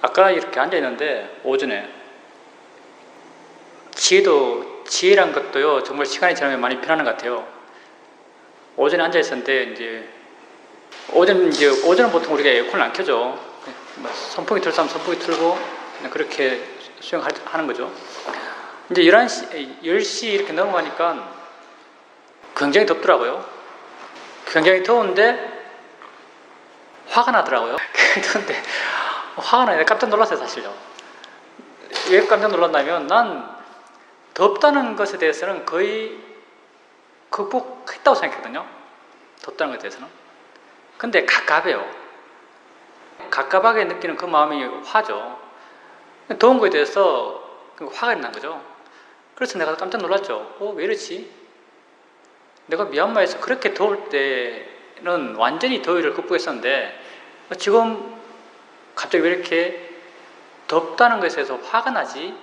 아까 이렇게 앉아있는데 오전에 지혜란 것도요 정말 시간이 지나면 많이 변하는 것 같아요. 오전에 앉아있었는데 이제 오전은 보통 우리가 에어컨을 안 켜죠. 선풍기 틀 사람 선풍기 틀고 그냥 그렇게 수영하는 거죠. 이제 11시, 10시 이렇게 넘어가니까 굉장히 덥더라고요. 굉장히 더운데 화가 나더라고요. 굉장히 더운데 화가 나요. 깜짝 놀랐어요, 사실요. 왜 깜짝 놀랐냐면 난 덥다는 것에 대해서는 거의 극복했다고 생각했거든요. 덥다는 것에 대해서는. 근데 갑갑해요. 갑갑하게 느끼는 그 마음이 화죠. 더운 거에 대해서 화가 난 거죠. 그래서 내가 깜짝 놀랐죠. 왜 이러지? 내가 미얀마에서 그렇게 더울 때는 완전히 더위를 극복했었는데 지금 갑자기 왜 이렇게 덥다는 것에 대해서 화가 나지?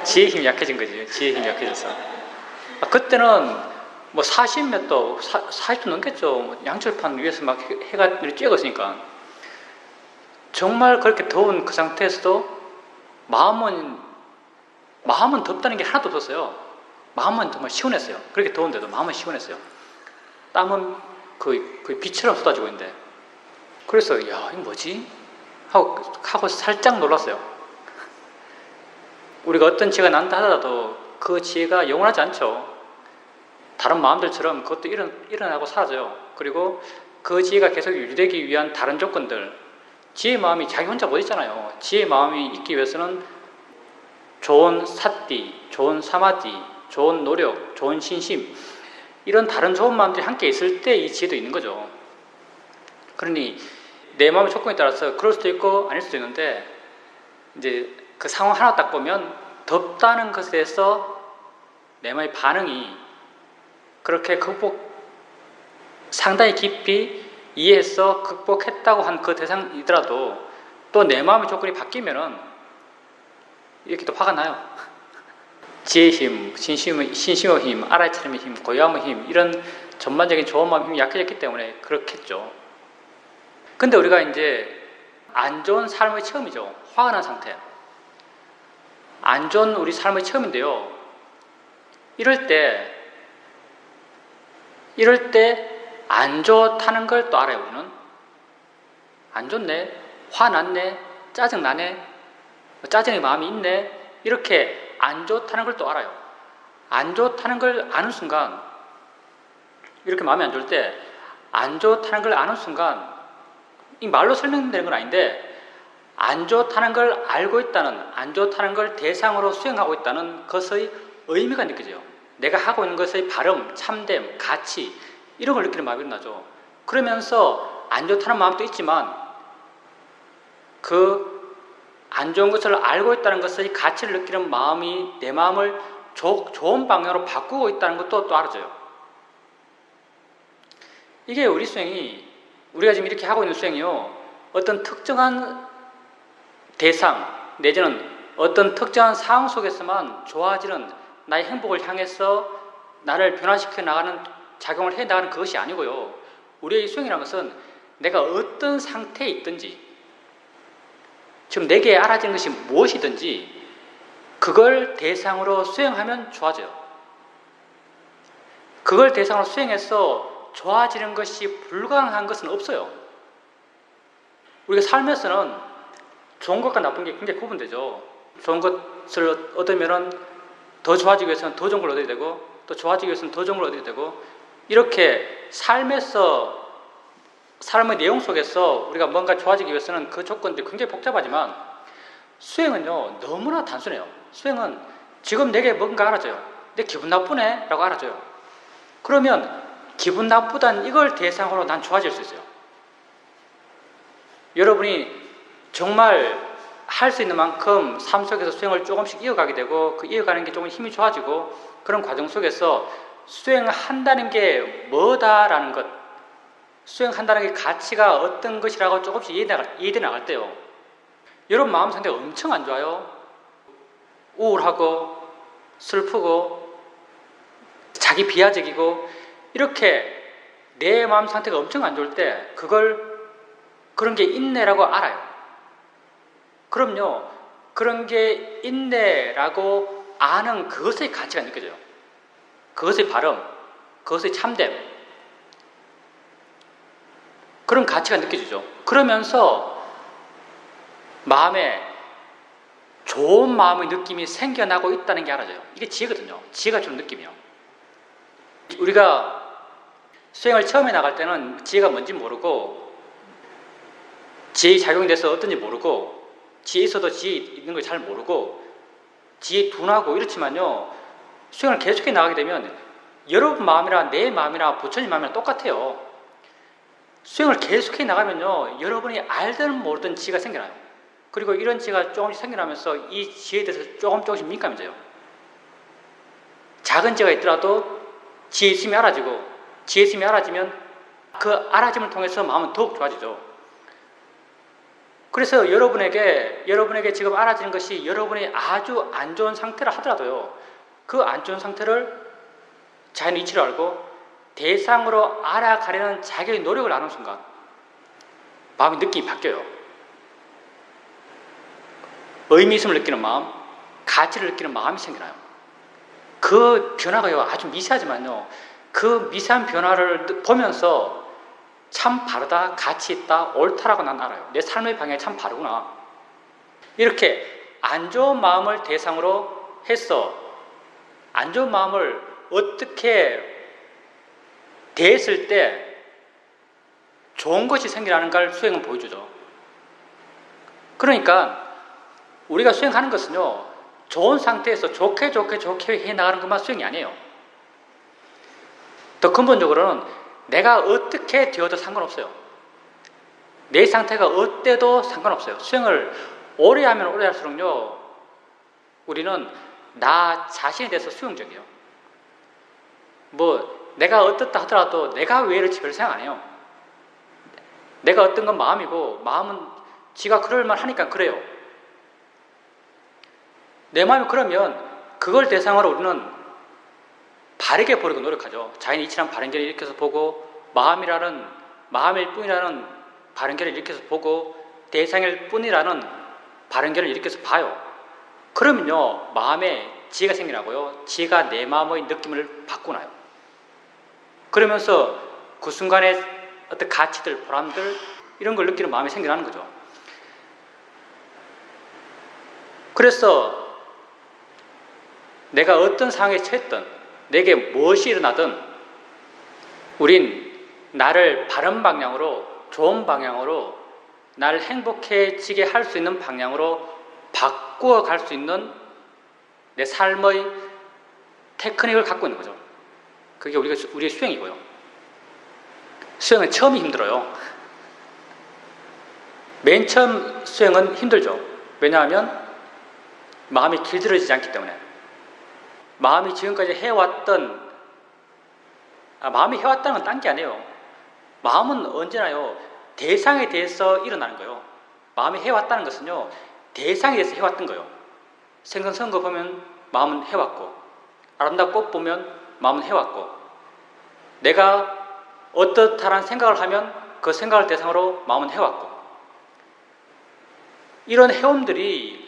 지혜의 힘이 약해진 거지. 지혜의 힘이 약해져서. 그때는 뭐 40몇 도, 40도 넘겠죠. 양철판 위에서 막 해가 쬐었으니까. 정말 그렇게 더운 그 상태에서도 마음은 덥다는 게 하나도 없었어요. 마음은 정말 시원했어요. 그렇게 더운데도 마음은 시원했어요. 땀은 거의 비처럼 쏟아지고 있는데. 그래서 야, 이거 뭐지? 하고 살짝 놀랐어요. 우리가 어떤 지혜가 난다 하더라도 그 지혜가 영원하지 않죠. 다른 마음들처럼 그것도 일어나고 사라져요. 그리고 그 지혜가 계속 유지되기 위한 다른 조건들, 지혜의 마음이 자기 혼자 못 있잖아요. 지혜의 마음이 있기 위해서는 좋은 사띠, 좋은 사마디, 좋은 노력, 좋은 신심, 이런 다른 좋은 마음들이 함께 있을 때 이 지혜도 있는 거죠. 그러니 내 마음의 조건에 따라서 그럴 수도 있고 아닐 수도 있는데, 이제 그 상황 하나 딱 보면 덥다는 것에 대해서 내 마음의 반응이 그렇게 상당히 깊이 이해해서 극복했다고 한 그 대상이더라도 또 내 마음의 조건이 바뀌면은 이렇게 또 화가 나요. 지혜의 힘, 신심의 힘, 알아차림의 힘, 고요함의 힘, 이런 전반적인 좋은 마음의 힘이 약해졌기 때문에 그렇겠죠. 근데 우리가 이제 안 좋은 삶의 처음이죠. 화가 난 상태. 안 좋은 우리 삶의 처음인데요. 이럴 때 안 좋다는 걸 또 알아요, 우리는. 안 좋네, 화났네, 짜증나네, 짜증의 마음이 있네, 이렇게 안 좋다는 걸 또 알아요. 안 좋다는 걸 아는 순간, 이렇게 마음이 안 좋을 때 안 좋다는 걸 아는 순간, 이 말로 설명되는 건 아닌데 안 좋다는 걸 알고 있다는, 안 좋다는 걸 대상으로 수행하고 있다는 것의 의미가 느껴져요. 내가 하고 있는 것의 발음, 참됨, 가치, 이런 걸 느끼는 마음이 나죠. 그러면서 안 좋다는 마음도 있지만 그 안 좋은 것을 알고 있다는 것의 가치를 느끼는 마음이 내 마음을 좋은 방향으로 바꾸고 있다는 것도 또 알아져요. 이게 우리 수행이, 우리가 지금 이렇게 하고 있는 수행이요, 어떤 특정한 대상 내지는 어떤 특정한 상황 속에서만 좋아지는 나의 행복을 향해서 나를 변화시켜 나가는, 작용을 해 나가는 그것이 아니고요. 우리의 수행이라는 것은 내가 어떤 상태에 있든지, 지금 내게 알아진 것이 무엇이든지 그걸 대상으로 수행하면 좋아져요. 그걸 대상으로 수행해서 좋아지는 것이 불가능한 것은 없어요. 우리가 삶에서는 좋은 것과 나쁜 게 굉장히 구분되죠. 좋은 것을 얻으면 더 좋아지기 위해서는 더 좋은 걸 얻어야 되고, 또 좋아지기 위해서는 더 좋은 걸 얻어야 되고, 이렇게 삶의 내용 속에서 우리가 뭔가 좋아지기 위해서는 그 조건들이 굉장히 복잡하지만, 수행은요 너무나 단순해요. 수행은 지금 내게 뭔가 알아져요. 내 기분 나쁘네 라고 알아져요. 그러면 기분 나쁘다는 이걸 대상으로 난 좋아질 수 있어요. 여러분이 정말 할 수 있는 만큼 삶 속에서 수행을 조금씩 이어가게 되고, 그 이어가는 게 조금 힘이 좋아지고, 그런 과정 속에서 수행한다는 게 뭐다라는 것, 수행한다는 게 가치가 어떤 것이라고 조금씩 이해돼 나갈 때요, 여러분 마음 상태가 엄청 안 좋아요. 우울하고 슬프고 자기 비하적이고, 이렇게 내 마음 상태가 엄청 안 좋을 때 그런 게 있네라고 알아요. 그럼요, 그런 게 있네라고 아는 그것의 가치가 느껴져요. 그것의 발음, 그것의 참됨, 그런 가치가 느껴지죠. 그러면서 마음에 좋은 마음의 느낌이 생겨나고 있다는 게 알아져요. 이게 지혜거든요. 지혜가 주는 느낌이요. 우리가 수행을 처음에 나갈 때는 지혜가 뭔지 모르고, 지혜의 작용이 돼서 어떤지 모르고, 지혜 있어도 지혜 있는 걸 잘 모르고, 지혜 둔하고 이렇지만요, 수행을 계속해 나가게 되면 여러분 마음이나 내 마음이나 부처님 마음이나 똑같아요. 수행을 계속해 나가면요, 여러분이 알든 모르든 지혜가 생겨나요. 그리고 이런 지혜가 조금씩 생겨나면서 이 지혜에 대해서 조금씩 민감해져요. 작은 지혜가 있더라도 지혜 있음이 알아지고, 지혜 있음이 알아지면 그 알아짐을 통해서 마음은 더욱 좋아지죠. 그래서 여러분에게 지금 알아지는 것이 여러분이 아주 안 좋은 상태라 하더라도요, 그 안 좋은 상태를 자연의 이치로 알고 대상으로 알아가려는 자기의 노력을 하는 순간 마음의 느낌이 바뀌어요. 의미있음을 느끼는 마음, 가치를 느끼는 마음이 생겨나요. 그 변화가요, 아주 미세하지만요, 그 미세한 변화를 보면서 참 바르다, 가치 있다, 옳다라고 난 알아요. 내 삶의 방향이 참 바르구나. 이렇게 안 좋은 마음을 대상으로 해서 안 좋은 마음을 어떻게 대했을 때 좋은 것이 생겨나는 걸 수행은 보여주죠. 그러니까 우리가 수행하는 것은요, 좋은 상태에서 좋게 해나가는 것만 수행이 아니에요. 더 근본적으로는 내가 어떻게 되어도 상관없어요. 내 상태가 어때도 상관없어요. 수행을 오래 하면 오래 할수록요, 우리는 나 자신에 대해서 수용적이에요. 내가 어떻다 하더라도 내가 왜 이럴지 별 생각 안 해요. 내가 어떤 건 마음이고, 마음은 지가 그럴만 하니까 그래요. 내 마음이 그러면 그걸 대상으로 우리는 바르게 보려고 노력하죠. 자연의 이치란 바른 길을 일으켜서 보고, 마음일 뿐이라는 바른 길을 일으켜서 보고, 대상일 뿐이라는 바른 길을 일으켜서 봐요. 그러면요, 마음에 지혜가 생기나고요, 지혜가 내 마음의 느낌을 바꾸나요. 그러면서 그 순간에 어떤 가치들, 보람들, 이런 걸 느끼는 마음이 생겨나는 거죠. 그래서 내가 어떤 상황에 처했든, 내게 무엇이 일어나든 우린 나를 바른 방향으로, 좋은 방향으로, 나를 행복해지게 할 수 있는 방향으로 바꾸어 갈 수 있는 내 삶의 테크닉을 갖고 있는 거죠. 그게 우리의 수행이고요. 수행은 처음이 힘들어요. 맨 처음 수행은 힘들죠. 왜냐하면 마음이 길들여지지 않기 때문에. 마음이 지금까지 마음이 해왔다는 건 딴 게 아니에요. 마음은 언제나요, 대상에 대해서 일어나는 거예요. 마음이 해왔다는 것은요, 대상에 대해서 해왔던 거예요. 생선 거 보면 마음은 해왔고, 아름다운 꽃 보면 마음은 해왔고, 내가 어떻다라는 생각을 하면 그 생각을 대상으로 마음은 해왔고, 이런 해옴들이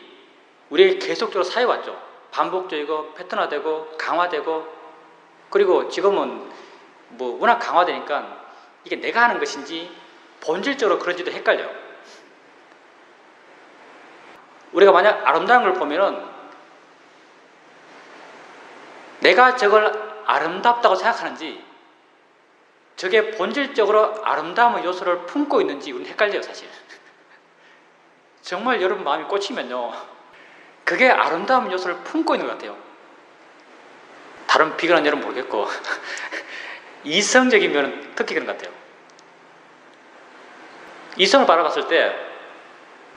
우리에게 계속적으로 쌓여왔죠. 반복적이고 패턴화되고 강화되고, 그리고 지금은 워낙 강화되니까 이게 내가 하는 것인지 본질적으로 그런지도 헷갈려요. 우리가 만약 아름다운 걸 보면은 내가 저걸 아름답다고 생각하는지, 저게 본질적으로 아름다움의 요소를 품고 있는지 우리는 헷갈려요, 사실. 정말 여러분 마음이 꽂히면요, 그게 아름다운 요소를 품고 있는 것 같아요. 다른 비근한 여러분 모르겠고 이성적인 면은 특히 그런 것 같아요. 이성을 바라봤을 때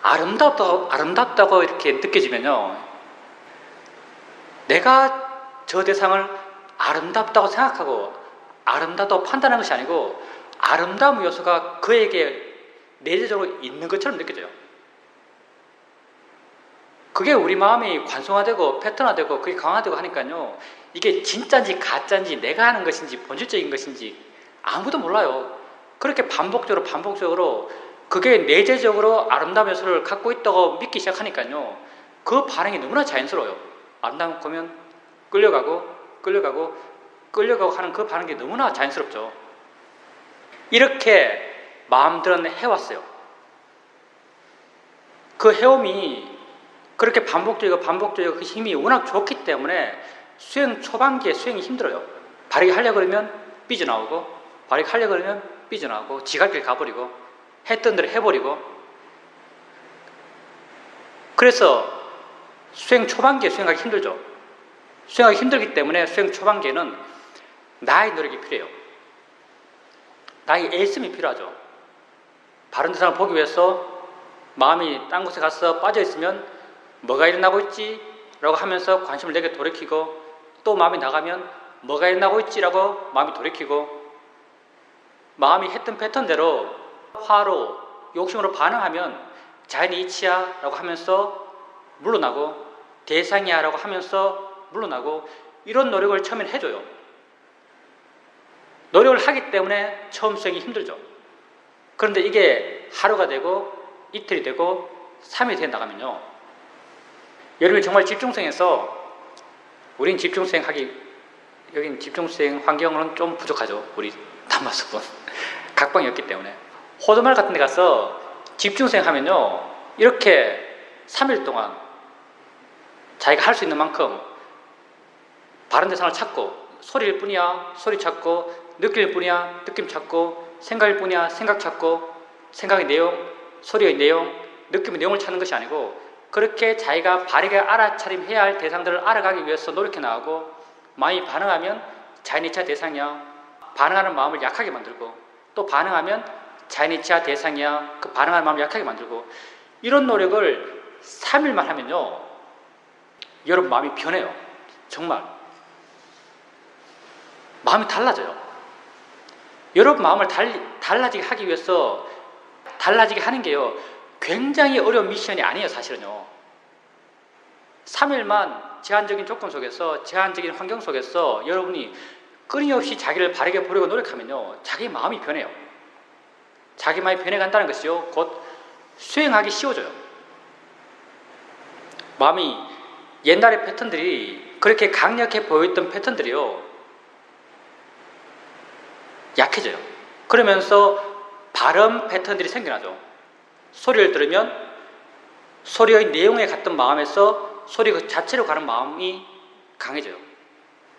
아름답다고 이렇게 느껴지면요, 내가 저 대상을 아름답다고 생각하고 아름답다고 판단하는 것이 아니고, 아름다운 요소가 그에게 내재적으로 있는 것처럼 느껴져요. 그게 우리 마음이 관성화되고 패턴화되고 그게 강화되고 하니까요, 이게 진짜인지 가짜인지 내가 하는 것인지 본질적인 것인지 아무도 몰라요. 그렇게 반복적으로 그게 내재적으로 아름다운 요소를 갖고 있다고 믿기 시작하니까요. 그 반응이 너무나 자연스러워요. 아름다운 거 보면 끌려가고 하는 그 반응이 너무나 자연스럽죠. 이렇게 마음들은 해왔어요. 그 해옴이 그렇게 반복적이고 그 힘이 워낙 좋기 때문에 수행 초반기에 수행이 힘들어요. 바르게 하려고 그러면 삐져나오고, 바르게 하려고 그러면 삐져나오고, 지갈길 가버리고, 했던 대로 해버리고. 그래서 수행 초반기에 수행하기 힘들죠. 수행하기 힘들기 때문에 수행 초반기에는 나의 노력이 필요해요. 나의 애씀이 필요하죠. 바른 세상을 보기 위해서 마음이 딴 곳에 가서 빠져있으면 뭐가 일어나고 있지? 라고 하면서 관심을 내게 돌이키고, 또 마음이 나가면 뭐가 일어나고 있지라고 마음이 돌이키고, 마음이 했던 패턴대로 화로, 욕심으로 반응하면 자연의 이치야 라고 하면서 물러나고, 대상이야 라고 하면서 물러나고, 이런 노력을 처음엔 해줘요. 노력을 하기 때문에 처음 수행이 힘들죠. 그런데 이게 하루가 되고 이틀이 되고 3일이 돼 나가면요, 여러분이 정말 집중수행해서, 우린 여긴 집중수행 환경은 좀 부족하죠. 우리 담마숲은 각방이었기 때문에. 호두마을 같은 데 가서 집중수행 하면요, 이렇게 3일 동안 자기가 할 수 있는 만큼 바른 대상을 찾고, 소리일 뿐이야 소리 찾고, 느낄 뿐이야 느낌 찾고, 생각일 뿐이야 생각 찾고, 생각의 내용, 소리의 내용, 느낌의 내용을 찾는 것이 아니고, 그렇게 자기가 바르게 알아차림해야 할 대상들을 알아가기 위해서 노력해 나가고, 마음이 반응하면 자연이치야 대상이야, 반응하는 마음을 약하게 만들고, 또 반응하면 자연이치야 대상이야, 그 반응하는 마음을 약하게 만들고, 이런 노력을 3일만 하면요, 여러분 마음이 변해요. 정말 마음이 달라져요. 여러분 마음을 달라지게 하기 위해서, 달라지게 하는 게요, 굉장히 어려운 미션이 아니에요. 사실은요, 3일만 제한적인 조건 속에서, 제한적인 환경 속에서 여러분이 끊임없이 자기를 바르게 보려고 노력하면요, 자기 마음이 변해요. 자기 마음이 변해간다는 것이요, 곧 수행하기 쉬워져요. 마음이, 옛날의 패턴들이, 그렇게 강력해 보였던 패턴들이요, 약해져요. 그러면서 바른 패턴들이 생겨나죠. 소리를 들으면 소리의 내용에 갔던 마음에서 소리 그 자체로 가는 마음이 강해져요.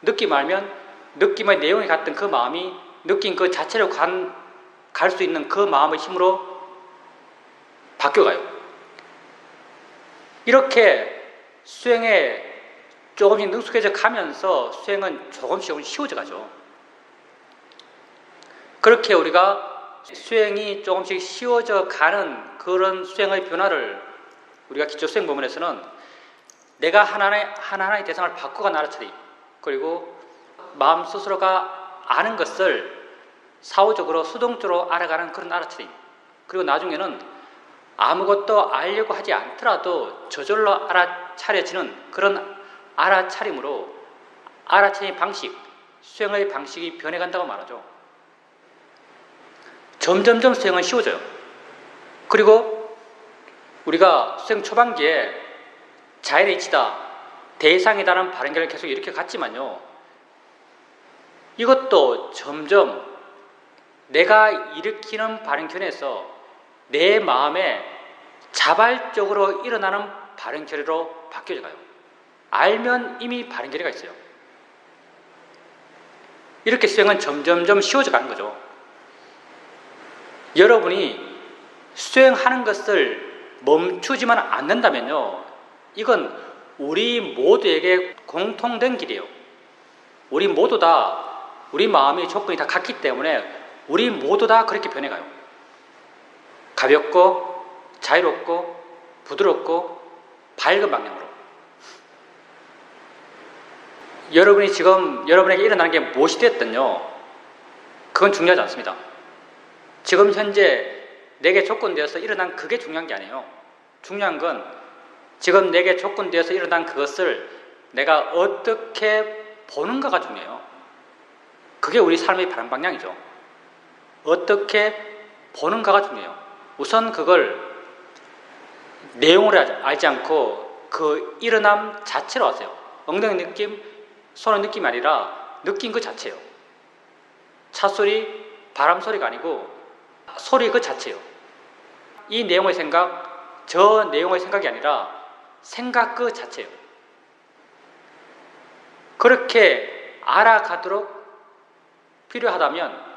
느낌 알면 느낌의 내용에 갔던 그 마음이 느낌 그 자체로 갈 수 있는 그 마음의 힘으로 바뀌어가요. 이렇게 수행에 조금씩 능숙해져 가면서 수행은 조금씩 쉬워져 가죠. 그렇게 우리가 수행이 조금씩 쉬워져 가는 그런 수행의 변화를 우리가 기초수행 부문에서는 내가 하나하나의 대상을 바꿔간 알아차림, 그리고 마음 스스로가 아는 것을 사후적으로 수동적으로 알아가는 그런 알아차림, 그리고 나중에는 아무것도 알려고 하지 않더라도 저절로 알아차려지는 그런 알아차림으로 알아차림 방식, 수행의 방식이 변해간다고 말하죠. 점점점 수행은 쉬워져요. 그리고 우리가 수행 초반기에 자연의 이치다, 대상이다라는 바른결을 계속 이렇게 갔지만요, 이것도 점점 내가 일으키는 바른결에서 내 마음에 자발적으로 일어나는 바른결로 바뀌어져 가요. 알면 이미 바른결이 있어요. 이렇게 수행은 점점점 쉬워져 가는 거죠. 여러분이 수행하는 것을 멈추지만 않는다면요, 이건 우리 모두에게 공통된 길이에요. 우리 모두 다, 우리 마음의 조건이 다 같기 때문에 우리 모두 다 그렇게 변해가요. 가볍고 자유롭고 부드럽고 밝은 방향으로. 여러분이 지금 여러분에게 일어나는 게 무엇이 됐든요, 그건 중요하지 않습니다. 지금 현재 내게 조건되어서 일어난 그게 중요한 게 아니에요. 중요한 건 지금 내게 조건되어서 일어난 그것을 내가 어떻게 보는가가 중요해요. 그게 우리 삶의 바른 방향이죠. 어떻게 보는가가 중요해요. 우선 그걸 내용을 알지 않고 그 일어남 자체로 하세요. 엉덩이 느낌, 손의 느낌이 아니라 느낀 그 자체예요. 차 소리, 바람 소리가 아니고 소리 그 자체예요. 이 내용의 생각, 저 내용의 생각이 아니라 생각 그 자체예요. 그렇게 알아가도록 필요하다면,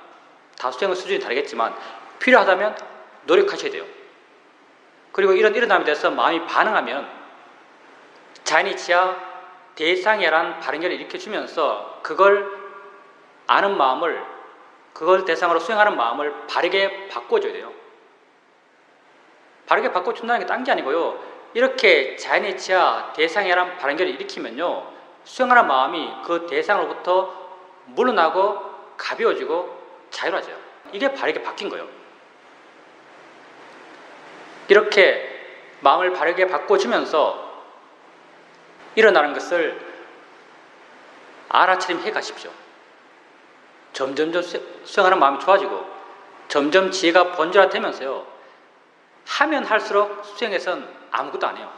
다 수행의 수준이 다르겠지만 필요하다면 노력하셔야 돼요. 그리고 이런 일어남에 대해서 마음이 반응하면 자연이치야 대상이라는 발현결을 일으켜주면서 그걸 아는 마음을, 그걸 대상으로 수행하는 마음을 바르게 바꿔줘야 돼요. 바르게 바꿔준다는 게 딴 게 아니고요. 이렇게 자연이치야 대상이라는 발현결을 일으키면요, 수행하는 마음이 그 대상으로부터 물러나고 가벼워지고 자유로워져요. 이게 바르게 바뀐 거예요. 이렇게 마음을 바르게 바꿔주면서 일어나는 것을 알아차림해 가십시오. 점점점 수행하는 마음이 좋아지고 점점 지혜가 번져되면서요, 하면 할수록 수행에선 아무것도 안 해요.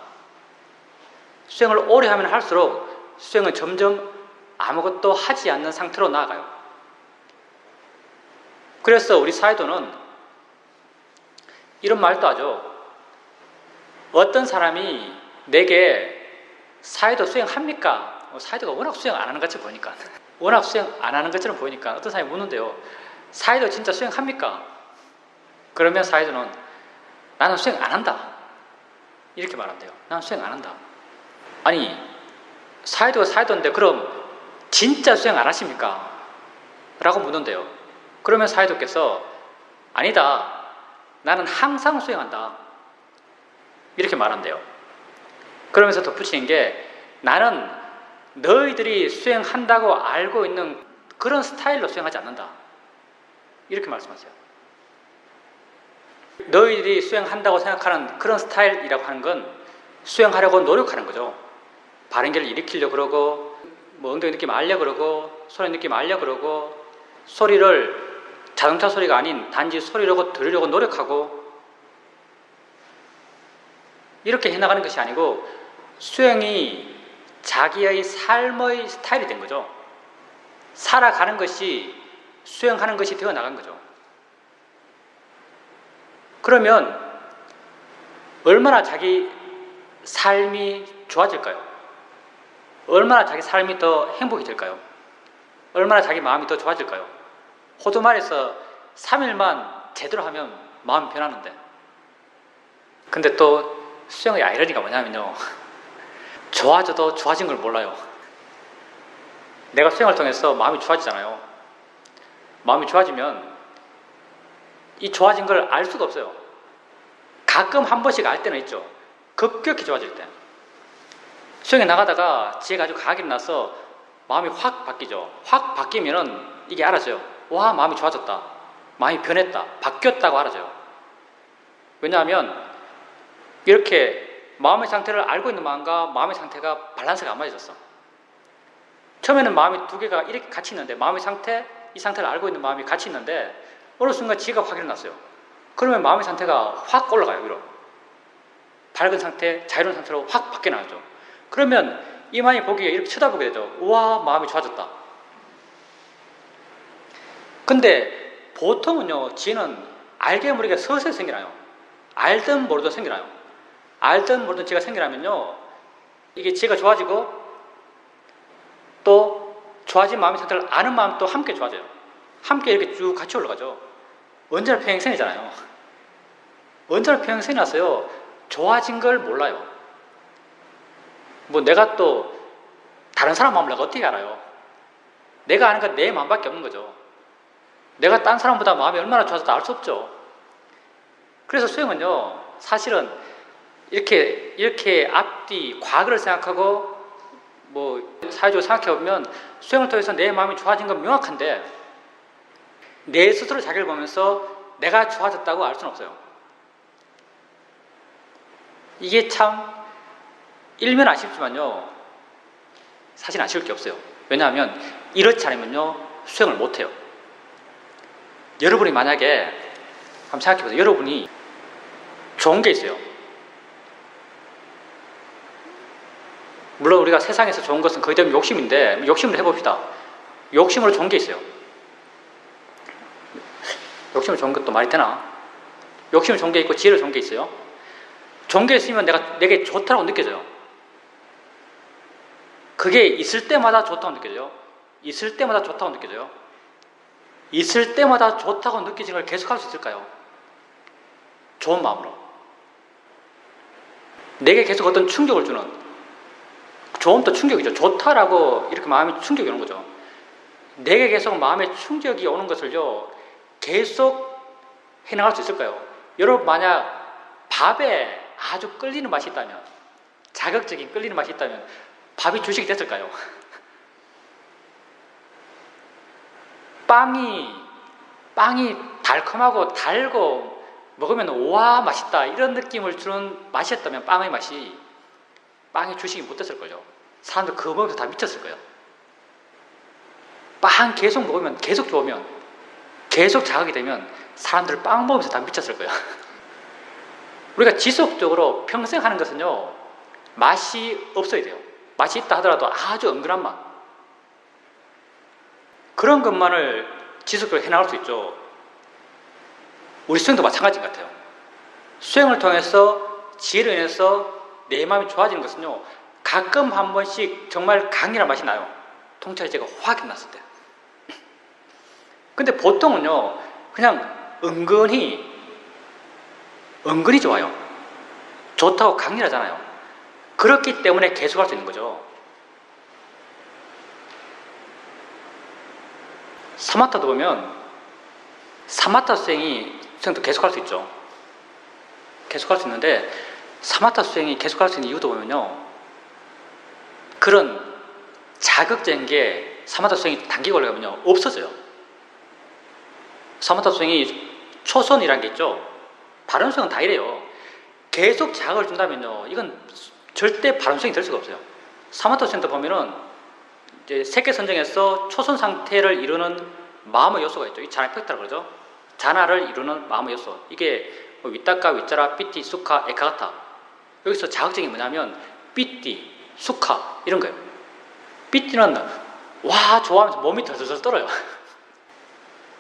수행을 오래 하면 할수록 수행은 점점 아무것도 하지 않는 상태로 나아가요. 그래서 우리 사이도는 이런 말도 하죠. 어떤 사람이 내게 사이도 수행합니까? 사이도가 워낙 수행 안 하는 것처럼 보이니까 워낙 수행 안 하는 것처럼 보이니까 어떤 사람이 묻는데요. 사이도 진짜 수행합니까? 그러면 사이도는 나는 수행 안 한다. 이렇게 말한대요. 나는 수행 안 한다. 아니, 사이도가 사이도인데 그럼 진짜 수행 안 하십니까? 라고 묻는데요. 그러면 사이도께서 아니다. 나는 항상 수행한다. 이렇게 말한대요. 그러면서 덧붙이는 게 나는 너희들이 수행한다고 알고 있는 그런 스타일로 수행하지 않는다. 이렇게 말씀하세요. 너희들이 수행한다고 생각하는 그런 스타일이라고 하는 건 수행하려고 노력하는 거죠. 발현결을 일으키려고 그러고 뭐 엉덩이 느낌 알려고 그러고 손의 느낌 알려고 그러고 소리를 자동차 소리가 아닌 단지 소리라고 들으려고 노력하고 이렇게 해나가는 것이 아니고 수행이 자기의 삶의 스타일이 된 거죠. 살아가는 것이 수행하는 것이 되어 나간 거죠. 그러면 얼마나 자기 삶이 좋아질까요? 얼마나 자기 삶이 더 행복해질까요? 얼마나 자기 마음이 더 좋아질까요? 호두말에서 3일만 제대로 하면 마음이 변하는데. 근데 또 수행의 아이러니가 뭐냐면요, 좋아져도 좋아진 걸 몰라요. 내가 수행을 통해서 마음이 좋아지잖아요. 마음이 좋아지면 이 좋아진 걸 알 수가 없어요. 가끔 한 번씩 알 때는 있죠. 급격히 좋아질 때. 수행에 나가다가 지혜가 아주 강하게 나서 마음이 확 바뀌죠. 확 바뀌면은 이게 알아져요. 와, 마음이 좋아졌다. 마음이 변했다. 바뀌었다고 알아져요. 왜냐하면 이렇게 마음의 상태를 알고 있는 마음과 마음의 상태가 밸런스가 안 맞아졌어. 처음에는 마음이 두 개가 이렇게 같이 있는데, 마음의 상태, 이 상태를 알고 있는 마음이 같이 있는데 어느 순간 지혜가 확 일어났어요. 그러면 마음의 상태가 확 올라가요. 위로. 밝은 상태, 자유로운 상태로 확 바뀌어 나가죠. 그러면 이 마음이 보기에 이렇게 쳐다보게 되죠. 우와, 마음이 좋아졌다. 근데 보통은요, 지혜는 알게 모르게 서서히 생겨나요. 알든 모르든 생겨나요. 알든 모르든 지혜가 생겨나면요, 이게 지혜가 좋아지고 또 좋아진 마음의 상태를 아는 마음도 함께 좋아져요. 함께 이렇게 쭉 같이 올라가죠. 언제나 평행선이잖아요. 언제나 평행선이 나서요, 좋아진 걸 몰라요. 뭐 내가 또 다른 사람 마음을 내가 어떻게 알아요? 내가 아는 건 내 마음밖에 없는 거죠. 내가 딴 사람보다 마음이 얼마나 좋아졌다 알 수 없죠. 그래서 수행은요, 사실은 이렇게 앞뒤 과거를 생각하고 뭐 사회적으로 생각해보면 수행을 통해서 내 마음이 좋아진 건 명확한데 내 스스로 자기를 보면서 내가 좋아졌다고 알 수는 없어요. 이게 참 일면 아쉽지만요, 사실 아쉬울 게 없어요. 왜냐하면 이렇지 않으면요, 수행을 못해요. 여러분이 만약에 한번 생각해보세요. 여러분이 좋은 게 있어요. 물론 우리가 세상에서 좋은 것은 거의 대부분 욕심인데 욕심을 해봅시다. 욕심으로 좋은 게 있어요. 욕심으로 좋은 것도 말이 되나? 욕심으로 좋은 게 있고 지혜로 좋은 게 있어요. 좋은 게 있으면 내게 좋다고 느껴져요. 그게 있을 때마다 좋다고 느껴져요. 있을 때마다 좋다고 느껴져요. 있을 때마다 좋다고 느껴지는 걸 계속할 수 있을까요? 좋은 마음으로. 내게 계속 어떤 충격을 주는, 좋음도 충격이죠. 좋다라고 이렇게 마음에 충격이 오는 거죠. 내게 계속 마음에 충격이 오는 것을요, 계속 해나갈 수 있을까요? 여러분, 만약 밥에 아주 끌리는 맛이 있다면, 자극적인 끌리는 맛이 있다면 밥이 주식이 됐을까요? 빵이 달콤하고 달고 먹으면 우와 맛있다 이런 느낌을 주는 맛이었다면 빵의 맛이 주식이 못 됐을걸요. 사람들 그거 먹으면서 다 미쳤을 거예요. 빵 계속 먹으면, 계속 좋으면, 계속 자극이 되면 사람들 빵 먹으면서 다 미쳤을 거예요. 우리가 지속적으로 평생 하는 것은요, 맛이 없어야 돼요. 맛이 있다 하더라도 아주 은근한 맛. 그런 것만을 지속적으로 해나갈 수 있죠. 우리 수행도 마찬가지인 것 같아요. 수행을 통해서 지혜로 인해서 내 마음이 좋아지는 것은요, 가끔 한 번씩 정말 강렬한 맛이 나요. 통찰이 제가 확 났을 때. 근데 보통은요, 그냥 은근히 좋아요. 좋다고 강렬하잖아요. 그렇기 때문에 계속할 수 있는 거죠. 사마타도 보면 사마타 수행도 계속할 수 있죠. 계속할 수 있는데 사마타 수행이 계속할 수 있는 이유도 보면요, 그런 자극적인 게 사마타 수행이 단기 걸려가면요 없어져요. 사마타 수행이 초선이라는 게 있죠. 바른 수행은 다 이래요. 계속 자극을 준다면요, 이건 절대 바른 수행이 될 수가 없어요. 사마타 수행도 보면은 이제 세계선정에서 초선 상태를 이루는 마음의 요소가 있죠. 이 자나 팩트라고 그러죠. 자나를 이루는 마음의 요소. 이게 위따까, 위짜라, 삐띠, 수카, 에카가타. 여기서 자극적인 게 뭐냐면 삐띠, 수카 이런 거예요. 삐띠는 와 좋아하면서 몸이 덜덜덜 떨어요.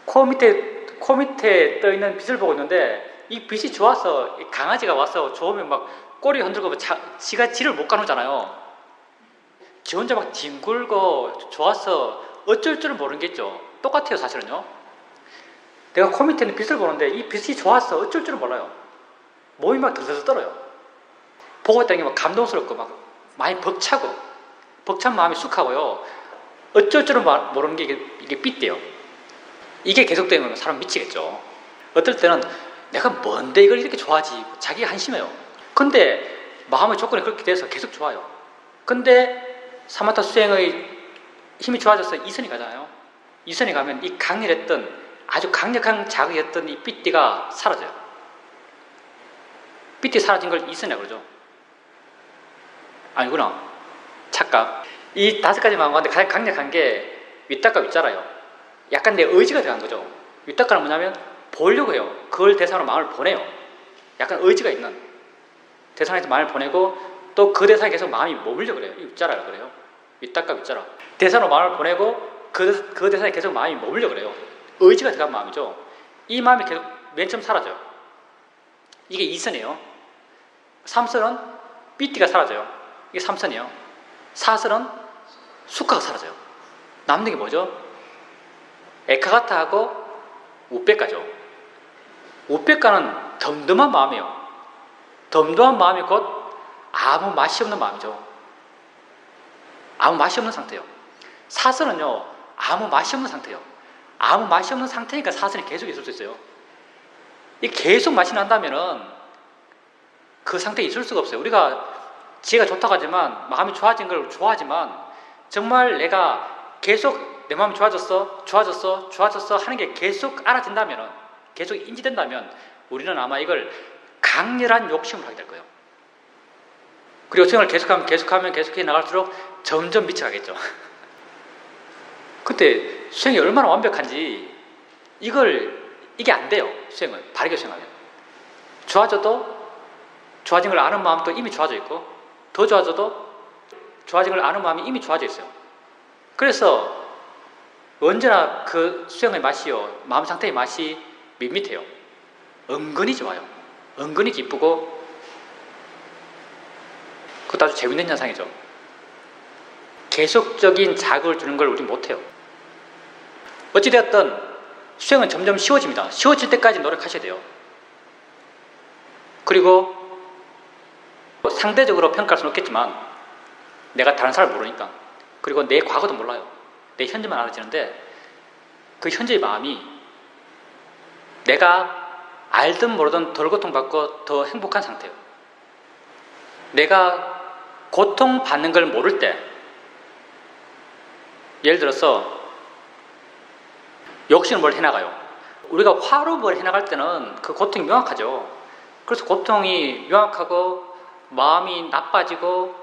코 밑에 떠 있는 빛을 보고 있는데 이 빛이 좋아서 강아지가 와서 좋으면 막 꼬리 흔들고 지가 지를 못 가누잖아요. 지 혼자 막 뒹굴고 좋아서 어쩔 줄은 모르는 게 있죠. 똑같아요, 사실은요. 내가 코 밑에 있는 빛을 보는데 이 빛이 좋아서 어쩔 줄은 몰라요. 몸이 막 들들들 떨어요. 보고 있다는 게 막 감동스럽고 막 많이 벅찬 마음이 쑥하고요. 어쩔 줄은 모르는 게 이게 삐대요. 이게 계속되는 거면 사람 미치겠죠. 어떨 때는 내가 뭔데 이걸 이렇게 좋아하지? 자기가 한심해요. 근데 마음의 조건이 그렇게 돼서 계속 좋아요. 근데 사마타 수행의 힘이 좋아져서 이선이 가잖아요. 이선이 가면 이 강렬했던, 아주 강력한 자극이었던 이 삐띠가 사라져요. 삐띠 사라진 걸 이선이라고 그러죠. 아니구나. 착각. 이 5가지 마음 가운데 가장 강력한 게 위따까 위짜라요. 약간 내 의지가 들어간 거죠. 위따까는 뭐냐면 보려고 해요. 그걸 대상으로 마음을 보내요. 약간 의지가 있는 대상에서 마음을 보내고 또 그 대상에 계속 마음이 머물려고 그래요. 이 위짜라고 그래요. 위따까 위짜라. 대상으로 마음을 보내고 그 대상에 계속 마음이 머물려고 그래요. 의지가 들어간 마음이죠. 이 마음이 계속 맨 처음 사라져요. 이게 2선이에요. 3선은 삐띠가 사라져요. 이게 3선이에요. 4선은 수카가 사라져요. 남는 게 뭐죠? 에카가타하고 우빼까죠. 우빼까는 덤덤한 마음이에요. 덤덤한 마음이 곧 아무 맛이 없는 마음이죠. 아무 맛이 없는 상태예요. 4선은요, 아무 맛이 없는 상태예요. 아무 맛이 없는 상태니까 4선이 계속 있을 수 있어요. 이 계속 맛이 난다면은 그 상태에 있을 수가 없어요. 우리가 지혜가 좋다고 하지만, 마음이 좋아진 걸 좋아하지만, 정말 내가 계속 내 마음이 좋아졌어 하는 게 계속 알아진다면, 계속 인지된다면 우리는 아마 이걸 강렬한 욕심을 하게 될 거예요. 그리고 수행을 계속해 나갈수록 점점 미쳐가겠죠. 그때 수행이 얼마나 완벽한지 이게 안 돼요. 수행을 바르게 수행하면 좋아져도 좋아진 걸 아는 마음도 이미 좋아져 있고, 더 좋아져도 좋아진 걸 아는 마음이 이미 좋아져 있어요. 그래서 언제나 그 수행의 맛이요, 마음 상태의 맛이 밋밋해요. 은근히 좋아요. 은근히 기쁘고, 그것도 아주 재밌는 현상이죠. 계속적인 자극을 주는 걸 우리 못해요. 어찌되었든 수행은 점점 쉬워집니다. 쉬워질 때까지 노력하셔야 돼요. 그리고 상대적으로 평가할 수는 없겠지만 내가 다른 사람을 모르니까, 그리고 내 과거도 몰라요. 내 현재만 알아지는데 그 현재의 마음이 내가 알든 모르든 덜 고통받고 더 행복한 상태예요. 내가 고통받는 걸 모를 때, 예를 들어서 욕심을 뭘 해나가요. 우리가 화로 뭘 해나갈 때는 그 고통이 명확하죠. 그래서 고통이 명확하고 마음이 나빠지고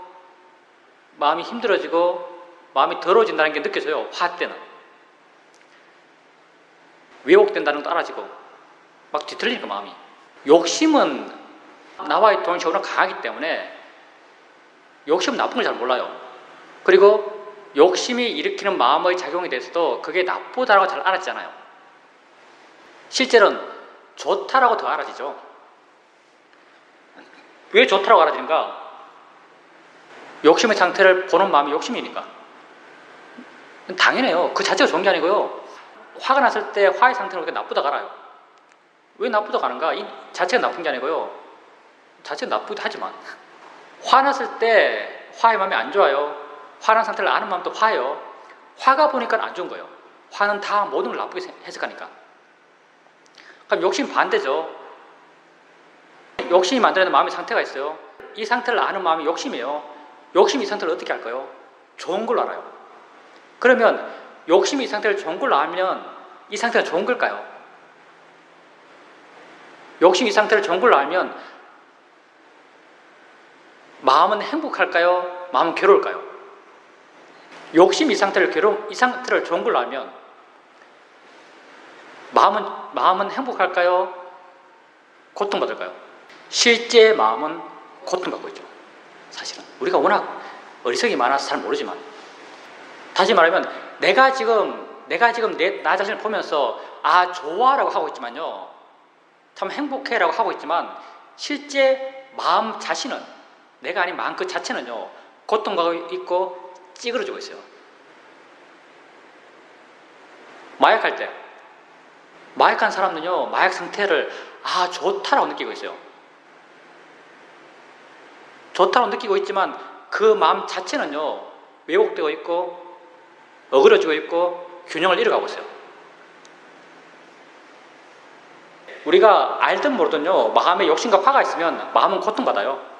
마음이 힘들어지고 마음이 더러워진다는 게 느껴져요. 화 때는. 왜곡된다는 것도 알아지고 막 뒤틀리니까 마음이. 욕심은 나와의 동시에 강하기 때문에 욕심은 나쁜 걸 잘 몰라요. 그리고 욕심이 일으키는 마음의 작용에 대해서도 그게 나쁘다라고 잘 알았잖아요. 실제로는 좋다라고 더 알아지죠. 왜 좋다라고 알아지는가? 욕심의 상태를 보는 마음이 욕심이니까. 당연해요. 그 자체가 좋은 게 아니고요. 화가 났을 때 화의 상태는 그렇게 나쁘다고 알아요. 왜 나쁘다고 하는가? 이 자체가 나쁜 게 아니고요. 자체가 나쁘기도 하지만 화났을 때 화의 마음이 안 좋아요. 화난 상태를 아는 마음도 화예요. 화가 보니까 안 좋은 거예요. 화는 다 모든 걸 나쁘게 해석하니까. 그럼 욕심 반대죠. 욕심이 만들어내는 마음의 상태가 있어요. 이 상태를 아는 마음이 욕심이에요. 욕심이 이 상태를 어떻게 할까요? 좋은 걸로 알아요. 그러면 욕심이 이 상태를 좋은 걸로 알면 이 상태가 좋은 걸까요? 욕심이 이 상태를 좋은 걸로 알면 마음은 행복할까요? 마음은 괴로울까요? 욕심이 이 상태를 좋은 걸로 알면 마음은 행복할까요? 고통받을까요? 실제 마음은 고통받고 있죠. 사실은 우리가 워낙 어리석이 많아서 잘 모르지만, 다시 말하면 내가 지금 나 자신을 보면서 아 좋아라고 하고 있지만요, 참 행복해라고 하고 있지만 실제 마음 자신은, 내가 아닌 마음 그 자체는요 고통받고 있고 찌그러지고 있어요. 마약할 때 마약한 사람은요 마약 상태를 아 좋다라고 느끼고 있어요. 좋다고 느끼고 있지만 그 마음 자체는요 왜곡되고 있고 어그러지고 있고 균형을 잃어가고 있어요. 우리가 알든 모르든요 마음에 욕심과 화가 있으면 마음은 고통받아요.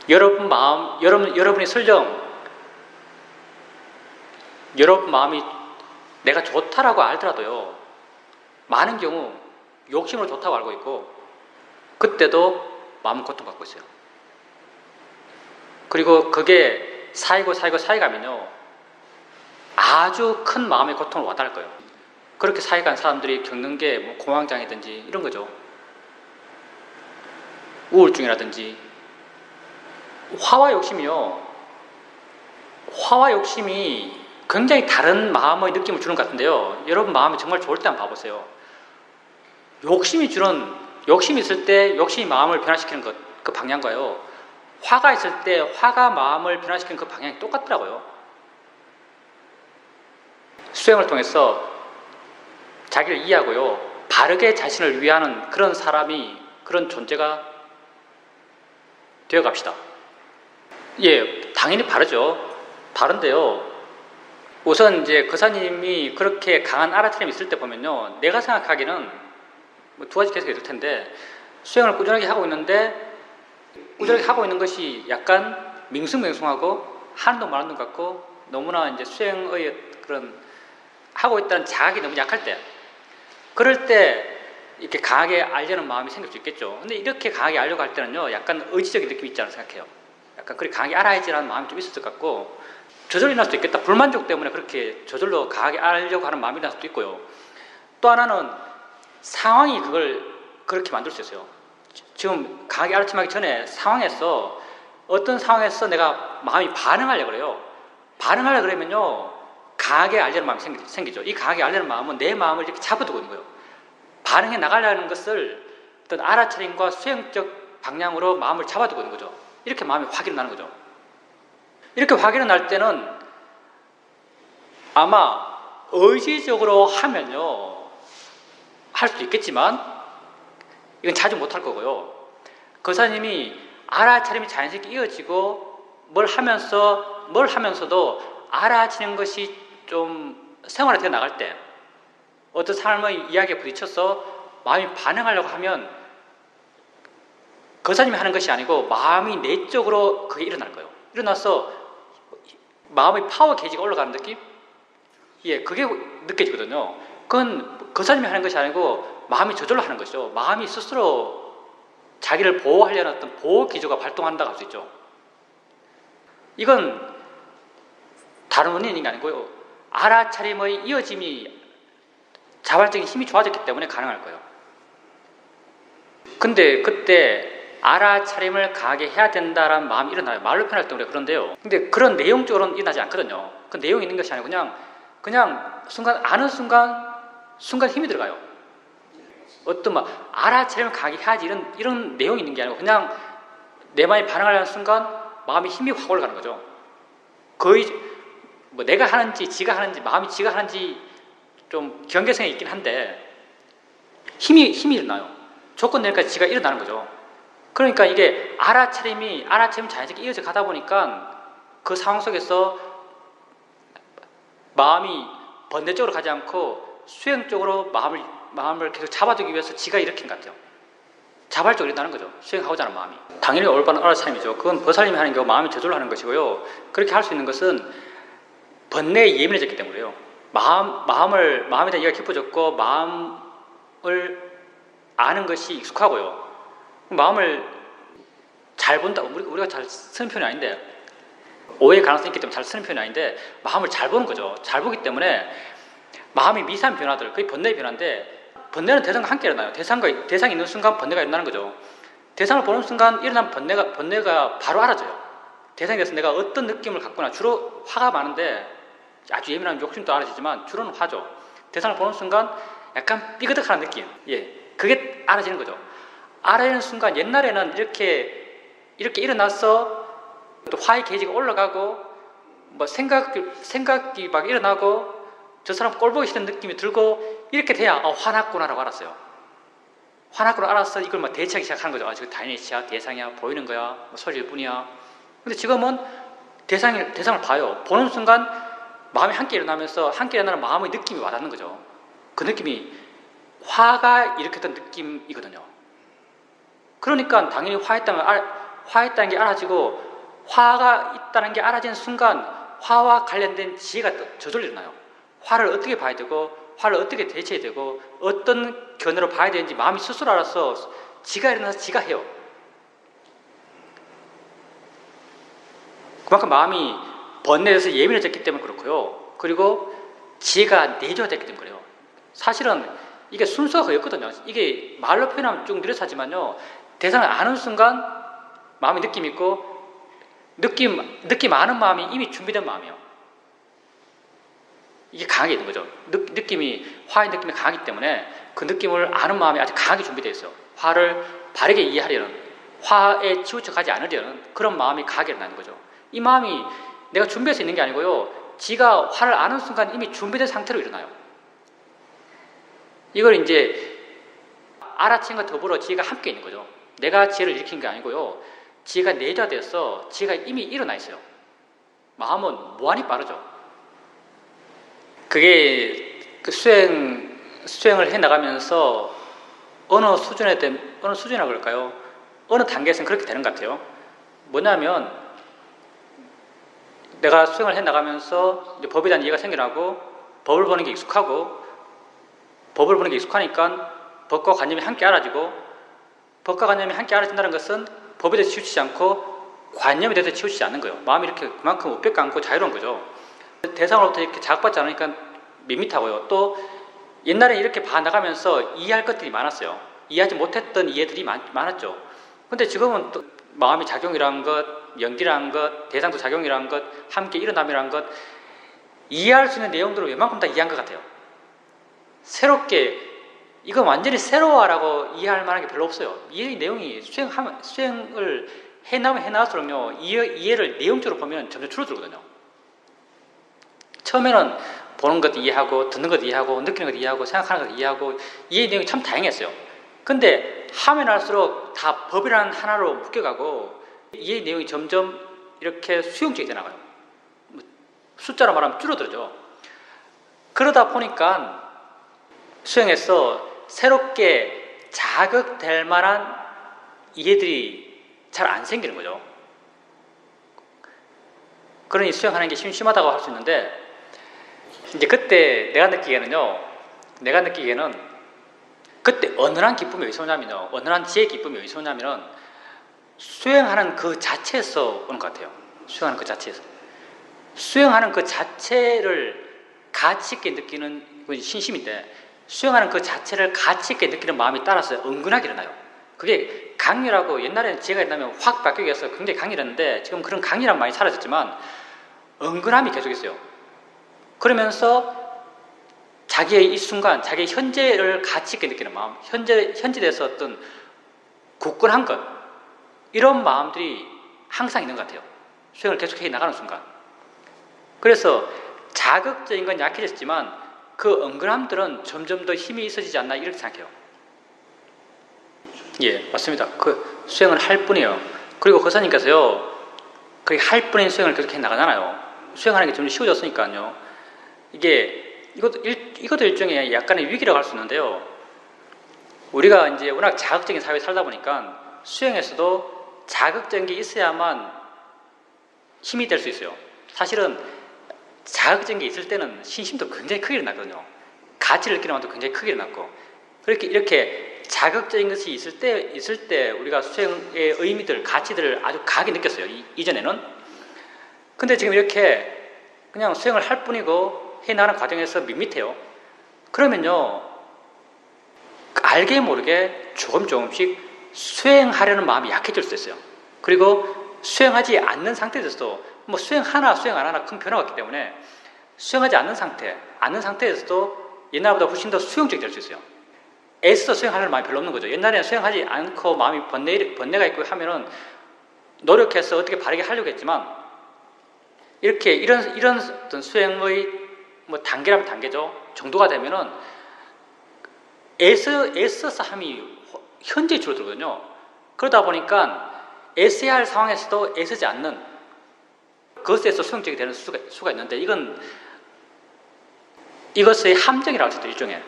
여러분이 설령 여러분 마음이 내가 좋다라고 알더라도요 많은 경우 욕심으로 좋다고 알고 있고 그때도 마음은 고통받고 있어요. 그리고 그게 쌓이고 쌓여가면요 아주 큰 마음의 고통을 와닿을 거예요. 그렇게 쌓여간 사람들이 겪는 게 뭐 공황장애든지 이런 거죠. 우울증이라든지. 화와 욕심이 굉장히 다른 마음의 느낌을 주는 것 같은데요. 여러분 마음이 정말 좋을 때 한번 봐보세요. 욕심이 있을 때 욕심이 마음을 변화시키는 그 방향과요. 화가 있을 때 화가 마음을 변화시키는 그 방향이 똑같더라고요. 수행을 통해서 자기를 이해하고요. 바르게 자신을 위하는 그런 사람이, 그런 존재가 되어갑시다. 예, 당연히 바른데요. 우선 이제 거사님이 그렇게 강한 알아차림이 있을 때 보면요. 내가 생각하기는 뭐 두 가지 계속 있을 텐데 수행을 꾸준하게 하고 있는데 꾸준하게 하고 있는 것이 약간 밍숭맹숭하고 하는 둥 마는 둥 같고 너무나 이제 수행의 그런 하고 있다는 자각이 너무 약할 때, 그럴 때 이렇게 강하게 알려는 마음이 생길 수 있겠죠. 근데 이렇게 강하게 알려고 할 때는요 약간 의지적인 느낌이 있지 않나 생각해요. 약간 그렇게 강하게 알아야지라는 마음이 좀 있을 것 같고, 저절로 날 수도 있겠다. 불만족 때문에 그렇게 저절로 강하게 알려고 하는 마음이 날 수도 있고요. 또 하나는 상황이 그렇게 만들 수 있어요. 지금 강하게 알아침하기 전에 상황에서 어떤 상황에서 내가 마음이 반응하려고 그래요. 반응하려고 그러면요 강하게 알려는 마음이 생기죠. 이 강하게 알려는 마음은 내 마음을 이렇게 잡아두고 있는 거예요. 반응해 나가려는 것을 어떤 알아차림과 수행적 방향으로 마음을 잡아두고 있는 거죠. 이렇게 마음이 확 일어나는 거죠. 이렇게 확 일어날 때는 아마 의지적으로 하면요 할 수 있겠지만 이건 자주 못할 거고요. 거사님이 알아차림이 자연스럽게 이어지고 뭘 하면서도 알아차리는 것이 좀 생활에 되어 나갈 때 어떤 삶의 이야기에 부딪혀서 마음이 반응하려고 하면 거사님이 하는 것이 아니고 마음이 내적으로 그게 일어날 거예요. 일어나서 마음의 파워 게이지가 올라가는 느낌? 예, 그게 느껴지거든요. 그건 거사님이 하는 것이 아니고 마음이 저절로 하는 것이죠. 마음이 스스로 자기를 보호하려는 어떤 보호 기조가 발동한다고 할 수 있죠. 이건 다른 원인이 아니고요. 알아차림의 이어짐이 자발적인 힘이 좋아졌기 때문에 가능할 거예요. 근데 그때 알아차림을 강하게 해야 된다라는 마음이 일어나요. 말로 표현할 때 우리가 그런데요. 근데 그런 내용적으로는 일어나지 않거든요. 그 내용이 있는 것이 아니고 그냥 순간 아는 순간 힘이 들어가요. 어떤 알아차림을 강하게 해야지 이런 내용이 있는 게 아니고 그냥 내 마음이 반응하려는 순간 마음에 힘이 확 올라가는 거죠. 거의 내가 하는지 지가 하는지 마음이 지가 하는지 좀 경계성이 있긴 한데 힘이 일어나요. 조건 내니까 지가 일어나는 거죠. 그러니까 이게 알아차림이 자연스럽게 이어져 가다 보니까 그 상황 속에서 마음이 번뇌적으로 가지 않고 수행적으로 마음을 계속 잡아두기 위해서 지가 일으킨 것 같아요. 자발적으로 일어나는 거죠. 수행하고자 하는 마음이. 당연히 올바른 알아차림이죠. 그건 버살림이 하는 게 마음이 저절로 하는 것이고요. 그렇게 할 수 있는 것은 번뇌에 예민해졌기 때문에요. 마음에 대한 이해가 깊어졌고 마음을 아는 것이 익숙하고요. 마음을 잘 본다. 우리가 잘 쓰는 표현이 아닌데 오해의 가능성이 있기 때문에 잘 쓰는 표현이 아닌데 마음을 잘 보는 거죠. 잘 보기 때문에 마음의 미세한 변화들, 그게 번뇌의 변화인데 번뇌는 대상과 함께 일어나요. 대상이 있는 순간 번뇌가 일어나는 거죠. 대상을 보는 순간 일어난 번뇌가 바로 알아져요. 대상에 대해서 내가 어떤 느낌을 갖거나 주로 화가 많은데 아주 예민한 욕심도 알아지지만 주로는 화죠. 대상을 보는 순간 약간 삐그덕하는 느낌. 예, 그게 알아지는 거죠. 알아지는 순간 옛날에는 이렇게 일어나서 또 화의 게이지가 올라가고 생각이 막 일어나고 저 사람 꼴 보기 싫은 느낌이 들고 이렇게 돼야 화났구나라고 알았어요. 화났구나 알아서 이걸 대처하기 시작하는 거죠. 지금 당연히 대상이야, 보이는 거야, 소리일 뿐이야. 근데 지금은 대상을 봐요. 보는 순간 마음이 함께 일어나면서 함께 일어나는 마음의 느낌이 와닿는 거죠. 그 느낌이 화가 일으켰던 느낌이거든요. 그러니까 당연히 화했다는 게 알아지고 화가 있다는 게 알아지는 순간 화와 관련된 지혜가 저절로 일어나요. 화를 어떻게 봐야 되고 화를 어떻게 대처해야 되고 어떤 견해로 봐야 되는지 마음이 스스로 알아서 지가 일어나서 지가 해요. 그만큼 마음이 번뇌에서 예민해졌기 때문에 그렇고요. 그리고 지혜가 내조됐기 때문에 그래요. 사실은 이게 순서가 거의 없거든요. 이게 말로 표현하면 쭉 느려서 하지만요. 대상을 아는 순간 마음이 느낌 있고 느낌 아는 마음이 이미 준비된 마음이에요. 이게 강하게 있는 거죠. 화의 느낌이 강하기 때문에 그 느낌을 아는 마음이 아주 강하게 준비되어 있어요. 화를 바르게 이해하려는, 화에 치우쳐 가지 않으려는 그런 마음이 강하게 일어나는 거죠. 이 마음이 내가 준비해서 있는 게 아니고요. 지가 화를 아는 순간 이미 준비된 상태로 일어나요. 이걸 이제 알아챈과 더불어 지혜가 함께 있는 거죠. 내가 지혜를 일으킨 게 아니고요. 지혜가 내재돼서 지혜가 이미 일어나 있어요. 마음은 무한히 빠르죠. 그게 그 수행을 해 나가면서 어느 수준이라 그럴까요? 어느 단계에서는 그렇게 되는 것 같아요. 뭐냐면 내가 수행을 해 나가면서 이제 법에 대한 이해가 생겨나고 법을 보는 게 익숙하고 법을 보는 게 익숙하니까 법과 관념이 함께 알아지고 법과 관념이 함께 알아진다는 것은 법에 대해서 치우치지 않고 관념에 대해서 치우치지 않는 거예요. 마음이 이렇게 그만큼 우백가 않고 자유로운 거죠. 대상으로부터 이렇게 자극받지 않으니까 밋밋하고요. 또 옛날에 이렇게 봐나가면서 이해할 것들이 많았어요. 이해하지 못했던 이해들이 많았죠. 근데 지금은 또 마음의 작용이라는 것, 연기라는 것, 대상도 작용이라는 것, 함께 일어남이라는 것, 이해할 수 있는 내용들을 웬만큼 다 이해한 것 같아요. 새롭게, 이건 완전히 새로워라고 이해할 만한 게 별로 없어요. 이 내용이 수행을 해나갈수록요, 이해를 내용적으로 보면 점점 줄어들거든요. 처음에는 보는 것 이해하고, 듣는 것 이해하고, 느끼는 것 이해하고, 생각하는 것 이해하고, 이해 내용이 참 다양했어요. 근데 하면 할수록 다 법이라는 하나로 묶여가고, 이해 내용이 점점 이렇게 수용적이 돼 나가요. 숫자로 말하면 줄어들죠. 그러다 보니까 수행에서 새롭게 자극될 만한 이해들이 잘 안 생기는 거죠. 그러니 수행하는 게 심심하다고 할 수 있는데, 이제 그때 내가 느끼기에는 그때 어느한 기쁨이 어디서 오냐면요, 어느한 지혜의 기쁨이 어디서 오냐면은 수행하는 그 자체에서 오는 것 같아요. 수행하는 그 자체에서. 수행하는 그 자체를 가치 있게 느끼는 신심인데, 수행하는 그 자체를 가치 있게 느끼는 마음이 따라서 은근하게 일어나요. 그게 강렬하고, 옛날에는 지혜가 일어나면 확 바뀌기 위해서 굉장히 강렬했는데, 지금 그런 강렬함이 많이 사라졌지만 은근함이 계속 있어요. 그러면서 자기의 이 순간, 자기의 현재를 가치 있게 느끼는 마음, 현재에 대해서 어떤 굳건한 것, 이런 마음들이 항상 있는 것 같아요. 수행을 계속해 나가는 순간. 그래서 자극적인 건 약해졌지만 그 은근함들은 점점 더 힘이 있어지지 않나, 이렇게 생각해요. 예, 맞습니다. 그 수행을 할 뿐이에요. 그리고 거사님께서요, 그 할 뿐인 수행을 계속해 나가잖아요. 수행하는 게 점점 쉬워졌으니까요. 이것도 일종의 약간의 위기라고 할 수 있는데요. 우리가 이제 워낙 자극적인 사회에 살다 보니까 수행에서도 자극적인 게 있어야만 힘이 될 수 있어요. 사실은 자극적인 게 있을 때는 신심도 굉장히 크게 일어나거든요. 가치를 느끼는 마음도 굉장히 크게 일어났고, 이렇게 자극적인 것이 있을 때 우리가 수행의 의미들, 가치들을 아주 강하게 느꼈어요. 이전에는. 근데 지금 이렇게 그냥 수행을 할 뿐이고 해나가는 과정에서 밋밋해요. 그러면요, 알게 모르게 조금씩 수행하려는 마음이 약해질 수 있어요. 그리고 수행하지 않는 상태에서도, 뭐 수행하나 수행 안 하나 큰 변화가 없기 때문에, 수행하지 않는 상태에서도 옛날보다 훨씬 더 수용적이 될 수 있어요. 애써 수행하려는 마음이 별로 없는 거죠. 옛날에는 수행하지 않고 마음이 번뇌가 있고 하면은 노력해서 어떻게 바르게 하려고 했지만, 이렇게 이런 어떤 수행의 뭐 단계라면 단계죠. 정도가 되면은 애써서 함이 현저히 줄어들거든요. 그러다 보니까 애써야 할 상황에서도 애쓰지 않는 그것에서 수용적이 되는 수가 있는데, 이것의 함정이라고 할 수 있죠. 일종의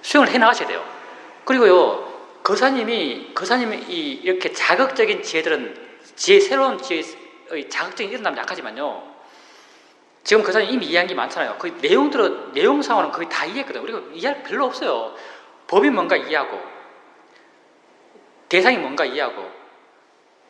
수용을 해 나가셔야 돼요. 그리고요, 거사님이 이렇게 자극적인 지혜들은 새로운 지혜의 자극적인 일어나면 약하지만요, 지금 거사님 이미 이해한 게 많잖아요. 그 내용상으로는 거의 다 이해했거든요. 우리가 이해할 별로 없어요. 법이 뭔가 이해하고, 대상이 뭔가 이해하고,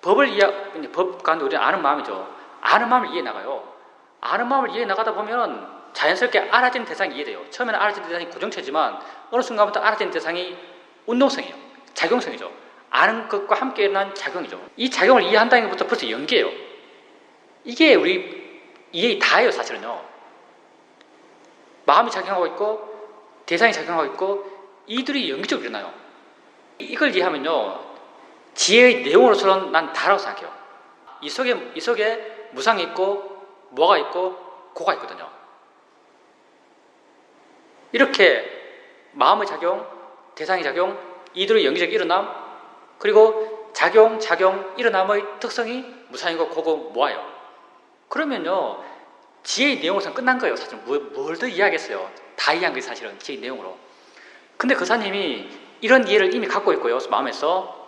법 가운데 우리는 아는 마음이죠. 아는 마음을 이해해 나가요. 아는 마음을 이해해 나가다 보면 자연스럽게 알아지는 대상이 이해돼요. 처음에는 알아지는 대상이 고정체지만 어느 순간부터 알아지는 대상이 운동성이에요. 작용성이죠. 아는 것과 함께 일어난 작용이죠. 이 작용을 이해한다는 것부터 벌써 연기예요. 이게 우리 이해이 다예요. 사실은요. 마음이 작용하고 있고 대상이 작용하고 있고, 이들이 연기적으로 일어나요. 이걸 이해하면요, 지혜의 내용으로서는 난 다라고 생각해요. 이 속에 무상이 있고 뭐가 있고 고가 있거든요. 이렇게 마음의 작용, 대상의 작용, 이들의 연기적 일어남, 그리고 작용, 일어남의 특성이 무상이고 고고 모아요. 그러면요, 지혜의 내용으로서는 끝난 거예요. 사실 뭘 더 이해하겠어요. 다 이해한 거예요. 사실은 지혜의 내용으로. 근데 거사님이 이런 이해를 이미 갖고 있고요, 마음에서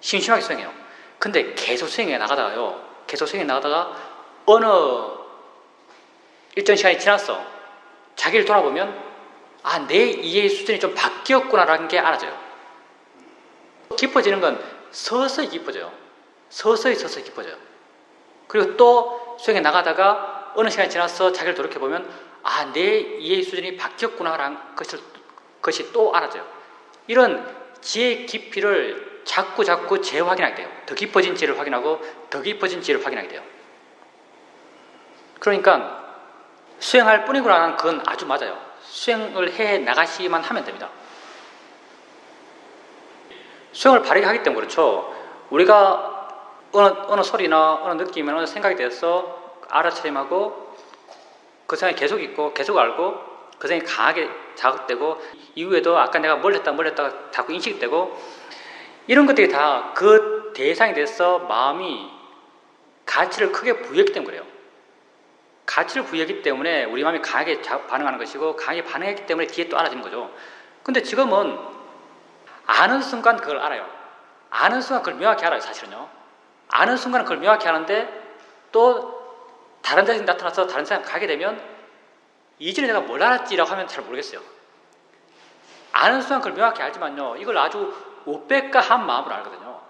심심하게 수행해요. 근데 계속 수행해 나가다가 어느 일정 시간이 지났어. 자기를 돌아보면 내 이해의 수준이 좀 바뀌었구나라는 게 알아져요. 깊어지는 건 서서히 깊어져요. 서서히 깊어져요. 그리고 또 수행해 나가다가 어느 시간이 지나서 자기를 돌이켜보면 내 이해의 수준이 바뀌었구나라는 것이 또 알아져요. 이런 지혜의 깊이를 자꾸 재확인하게 돼요. 더 깊어진 지혜를 확인하고 더 깊어진 지혜를 확인하게 돼요. 그러니까 수행할 뿐이구나 하는 그건 아주 맞아요. 수행을 해 나가시기만 하면 됩니다. 수행을 바르게 하기 때문에 그렇죠. 우리가 어느 소리나 어느 느낌이나 어느 생각이 돼서 알아차림하고 그 생각이 계속 있고 계속 알고 그 생각이 강하게 자극되고 이후에도 아까 내가 뭘 했다가 자꾸 인식이 되고 이런 것들이 다 그 대상이 돼서 마음이 가치를 크게 부여했기 때문에 그래요. 가치를 부여했기 때문에 우리 마음이 강하게 반응하는 것이고 강하게 반응했기 때문에 뒤에 또 알아지는 거죠. 근데 지금은 아는 순간 그걸 알아요. 아는 순간 그걸 명확히 알아요. 사실은요. 아는 순간 그걸 명확히 하는데 또 다른 자식이 나타나서 다른 사람 가게 되면 이전에 내가 뭘 알았지라고 하면 잘 모르겠어요. 아는 순간 그걸 명확히 알지만요. 이걸 아주 오백가한 마음으로 알거든요.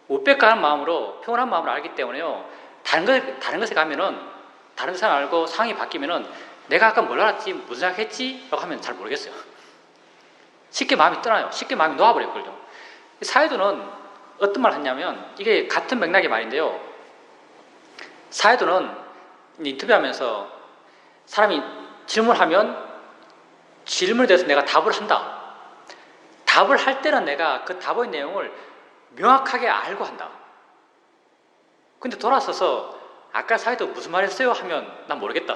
오백가한 마음으로 평온한 마음으로 알기 때문에요. 다른 것에 가면은 다른 사람 알고 상황이 바뀌면은 내가 아까 뭘 알았지 무슨 생각했지? 라고 하면 잘 모르겠어요. 쉽게 마음이 떠나요. 쉽게 마음이 놓아버렸거든요. 사회도는 어떤 말을 했냐면 이게 같은 맥락의 말인데요. 사회도는 인터뷰하면서 사람이 질문하면 질문에 대해서 내가 답을 한다. 답을 할 때는 내가 그 답의 내용을 명확하게 알고 한다. 근데 돌아서서 아까 사회도 무슨 말 했어요? 하면 난 모르겠다.